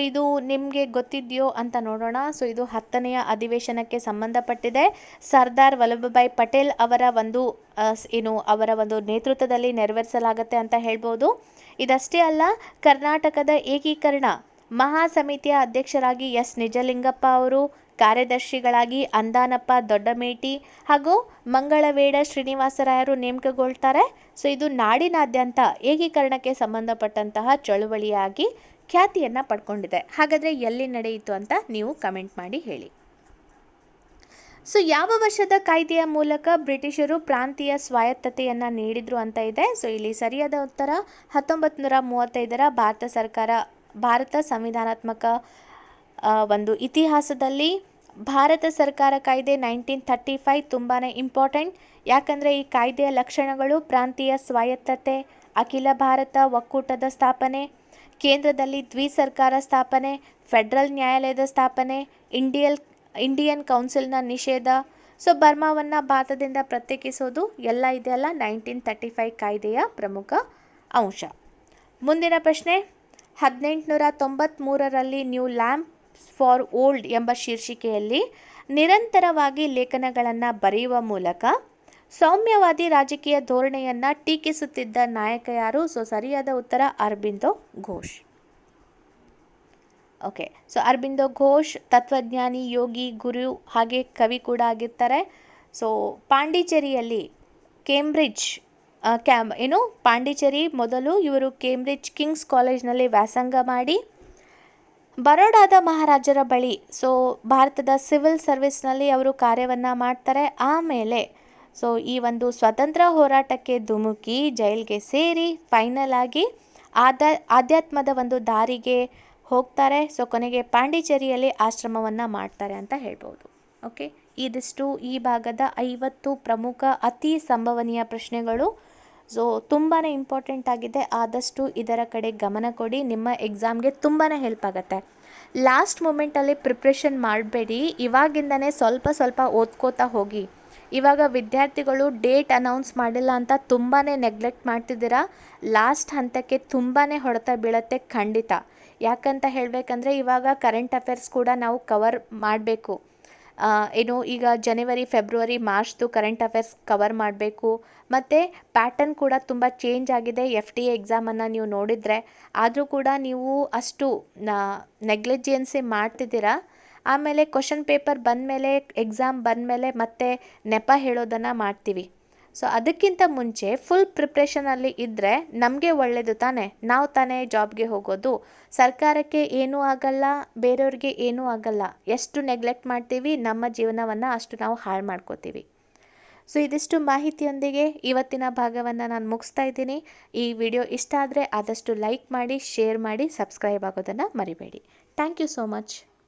ಇದು ನಿಮಗೆ ಗೊತ್ತಿದೆಯೋ ಅಂತ ನೋಡೋಣ. ಸೊ ಇದು 10ನೆಯ ಅಧಿವೇಶನಕ್ಕೆ ಸಂಬಂಧಪಟ್ಟಿದೆ. ಸರ್ದಾರ್ ವಲ್ಲಭಭಾಯಿ ಪಟೇಲ್ ಅವರ ಒಂದು ನೇತೃತ್ವದಲ್ಲಿ ನೆರವೇರಿಸಲಾಗುತ್ತೆ ಅಂತ ಹೇಳ್ಬೋದು. ಇದಷ್ಟೇ ಅಲ್ಲ, ಕರ್ನಾಟಕದ ಏಕೀಕರಣ ಮಹಾಸಮಿತಿಯ ಅಧ್ಯಕ್ಷರಾಗಿ ಎಸ್ ನಿಜಲಿಂಗಪ್ಪ ಅವರು, ಕಾರ್ಯದರ್ಶಿಗಳಾಗಿ ಅಂದಾನಪ್ಪ ದೊಡ್ಡಮೇಟಿ ಹಾಗೂ ಮಂಗಳವೇಡ ಶ್ರೀನಿವಾಸರಾಯರು ನೇಮಕಗೊಳ್ತಾರೆ. ಸೊ ಇದು ನಾಡಿನಾದ್ಯಂತ ಏಕೀಕರಣಕ್ಕೆ ಸಂಬಂಧಪಟ್ಟಂತಹ ಚಳುವಳಿಯಾಗಿ ಖ್ಯಾತಿಯನ್ನು ಪಡ್ಕೊಂಡಿದೆ. ಹಾಗಾದರೆ ಎಲ್ಲಿ ನಡೆಯಿತು ಅಂತ ನೀವು ಕಮೆಂಟ್ ಮಾಡಿ ಹೇಳಿ. ಸೊ ಯಾವ ವರ್ಷದ ಕಾಯ್ದೆಯ ಮೂಲಕ ಬ್ರಿಟಿಷರು ಪ್ರಾಂತೀಯ ಸ್ವಾಯತ್ತತೆಯನ್ನು ನೀಡಿದ್ರು ಅಂತ ಇದೆ. ಸೊ ಇಲ್ಲಿ ಸರಿಯಾದ ಉತ್ತರ 1935ರ ಭಾರತ ಸಂವಿಧಾನಾತ್ಮಕ ಒಂದು ಇತಿಹಾಸದಲ್ಲಿ ಭಾರತ ಸರ್ಕಾರ ಕಾಯ್ದೆ 1935 ತುಂಬಾ ಇಂಪಾರ್ಟೆಂಟ್. ಯಾಕಂದರೆ ಈ ಕಾಯ್ದೆಯ ಲಕ್ಷಣಗಳು ಪ್ರಾಂತೀಯ ಸ್ವಾಯತ್ತತೆ, ಅಖಿಲ ಭಾರತ ಒಕ್ಕೂಟದ ಸ್ಥಾಪನೆ, ಕೇಂದ್ರದಲ್ಲಿ ದ್ವಿಸರ್ಕಾರ ಸ್ಥಾಪನೆ, ಫೆಡರಲ್ ನ್ಯಾಯಾಲಯದ ಸ್ಥಾಪನೆ, ಇಂಡಿಯನ್ ಕೌನ್ಸಿಲ್ನ ನಿಷೇಧ, ಸೊ ಬರ್ಮಾವನ್ನು ಭಾರತದಿಂದ ಪ್ರತ್ಯೇಕಿಸೋದು ಎಲ್ಲ ಇದೆಯಲ್ಲ 1935 ಕಾಯ್ದೆಯ ಪ್ರಮುಖ ಅಂಶ. ಮುಂದಿನ ಪ್ರಶ್ನೆ, 1893ರಲ್ಲಿ ನ್ಯೂ ಲ್ಯಾಂಡ್ ಫಾರ್ ಓಲ್ಡ್ ಎಂಬ ಶೀರ್ಷಿಕೆಯಲ್ಲಿ ನಿರಂತರವಾಗಿ ಲೇಖನಗಳನ್ನು ಬರೆಯುವ ಮೂಲಕ ಸೌಮ್ಯವಾದಿ ರಾಜಕೀಯ ಧೋರಣೆಯನ್ನು ಟೀಕಿಸುತ್ತಿದ್ದ ನಾಯಕ ಯಾರು? ಸೊ ಸರಿಯಾದ ಉತ್ತರ ಅರಬಿಂದೋ ಘೋಷ್. ಓಕೆ, ಸೊ ಅರಬಿಂದೋ ಘೋಷ್ ತತ್ವಜ್ಞಾನಿ, ಯೋಗಿ, ಗುರು ಹಾಗೆ ಕವಿ ಕೂಡ ಆಗಿರ್ತಾರೆ. ಸೊ ಪಾಂಡಿಚೇರಿಯಲ್ಲಿ ಕೇಂಬ್ರಿಡ್ಜ್ ಪಾಂಡಿಚೇರಿ ಮೊದಲು ಇವರು ಕೇಂಬ್ರಿಡ್ಜ್ ಕಿಂಗ್ಸ್ ಕಾಲೇಜ್ನಲ್ಲಿ ವ್ಯಾಸಂಗ ಮಾಡಿ ಬರೋಡಾದ ಮಹಾರಾಜರ ಬಳಿ ಸೊ ಭಾರತದ ಸಿವಿಲ್ ಸರ್ವಿಸ್ನಲ್ಲಿ ಅವರು ಕಾರ್ಯವನ್ನು ಮಾಡ್ತಾರೆ. ಆಮೇಲೆ ಸೊ ಈ ಒಂದು ಸ್ವತಂತ್ರ ಹೋರಾಟಕ್ಕೆ ಧುಮುಕಿ ಜೈಲಿಗೆ ಸೇರಿ ಫೈನಲ್ ಆಗಿ ಆಧ್ಯಾತ್ಮದ ಒಂದು ದಾರಿಗೆ ಹೋಗ್ತಾರೆ. ಸೊ ಕೊನೆಗೆ ಪಾಂಡಿಚೇರಿಯಲ್ಲಿ ಆಶ್ರಮವನ್ನು ಮಾಡ್ತಾರೆ ಅಂತ ಹೇಳ್ಬೋದು. ಓಕೆ, ಇದಿಷ್ಟು ಈ ಭಾಗದ 50 ಪ್ರಮುಖ ಅತಿ ಸಂಭವನೀಯ ಪ್ರಶ್ನೆಗಳು. ಸೊ ತುಂಬಾ ಇಂಪಾರ್ಟೆಂಟ್ ಆಗಿದೆ. ಆದಷ್ಟು ಇದರ ಕಡೆ ಗಮನ ಕೊಡಿ, ನಿಮ್ಮ ಎಕ್ಸಾಮ್ಗೆ ತುಂಬಾ ಹೆಲ್ಪ್ ಆಗುತ್ತೆ. ಲಾಸ್ಟ್ ಮೂಮೆಂಟಲ್ಲಿ ಪ್ರಿಪ್ರೇಷನ್ ಮಾಡಬೇಡಿ, ಇವಾಗಿಂದನೇ ಸ್ವಲ್ಪ ಸ್ವಲ್ಪ ಓದ್ಕೋತಾ ಹೋಗಿ. ಇವಾಗ ವಿದ್ಯಾರ್ಥಿಗಳು ಡೇಟ್ ಅನೌನ್ಸ್ ಮಾಡಿಲ್ಲ ಅಂತ ತುಂಬಾ ನೆಗ್ಲೆಕ್ಟ್ ಮಾಡ್ತಿದ್ದೀರಾ. ಲಾಸ್ಟ್ ಹಂತಕ್ಕೆ ತುಂಬಾ ಹೊಡೆತ ಬೀಳುತ್ತೆ ಖಂಡಿತ. ಯಾಕಂತ ಹೇಳಬೇಕಂದ್ರೆ ಇವಾಗ ಕರೆಂಟ್ ಅಫೇರ್ಸ್ ಕೂಡ ನಾವು ಕವರ್ ಮಾಡಬೇಕು. ಈಗ ಜನವರಿ, ಫೆಬ್ರವರಿ, ಮಾರ್ಚ್ದು ಕರೆಂಟ್ ಅಫೇರ್ಸ್ ಕವರ್ ಮಾಡಬೇಕು. ಮತ್ತು ಪ್ಯಾಟರ್ನ್ ಕೂಡ ತುಂಬ ಚೇಂಜ್ ಆಗಿದೆ. FTA ಎಕ್ಸಾಮನ್ನು ನೀವು ನೋಡಿದರೆ, ಆದರೂ ಕೂಡ ನೀವು ಅಷ್ಟು ನೆಗ್ಲಿಜಿಯನ್ಸಿ ಮಾಡ್ತಿದ್ದೀರಾ. ಆಮೇಲೆ ಕ್ವಶನ್ ಪೇಪರ್ ಬಂದಮೇಲೆ, ಎಕ್ಸಾಮ್ ಬಂದಮೇಲೆ ಮತ್ತೆ ನೆಪ ಹೇಳೋದನ್ನು ಮಾಡ್ತೀವಿ. ಸೊ ಅದಕ್ಕಿಂತ ಮುಂಚೆ ಫುಲ್ ಪ್ರಿಪ್ರೇಷನಲ್ಲಿ ಇದ್ದರೆ ನಮಗೆ ಒಳ್ಳೆಯದು ತಾನೇ. ನಾವು ತಾನೇ ಜಾಬ್ಗೆ ಹೋಗೋದು. ಸರ್ಕಾರಕ್ಕೆ ಏನೂ ಆಗಲ್ಲ, ಬೇರೆಯವ್ರಿಗೆ ಏನೂ ಆಗಲ್ಲ. ಎಷ್ಟು ನೆಗ್ಲೆಕ್ಟ್ ಮಾಡ್ತೀವಿ ನಮ್ಮ ಜೀವನವನ್ನು ಅಷ್ಟು ನಾವು ಹಾಳು ಮಾಡ್ಕೋತೀವಿ. ಸೊ ಇದಿಷ್ಟು ಮಾಹಿತಿಯೊಂದಿಗೆ ಇವತ್ತಿನ ಭಾಗವನ್ನು ನಾನು ಮುಗಿಸ್ತಾ ಇದ್ದೀನಿ. ಈ ವಿಡಿಯೋ ಇಷ್ಟ ಆದರೆ ಆದಷ್ಟು ಲೈಕ್ ಮಾಡಿ, ಶೇರ್ ಮಾಡಿ, ಸಬ್ಸ್ಕ್ರೈಬ್ ಆಗೋದನ್ನು ಮರಿಬೇಡಿ. Thank you so much.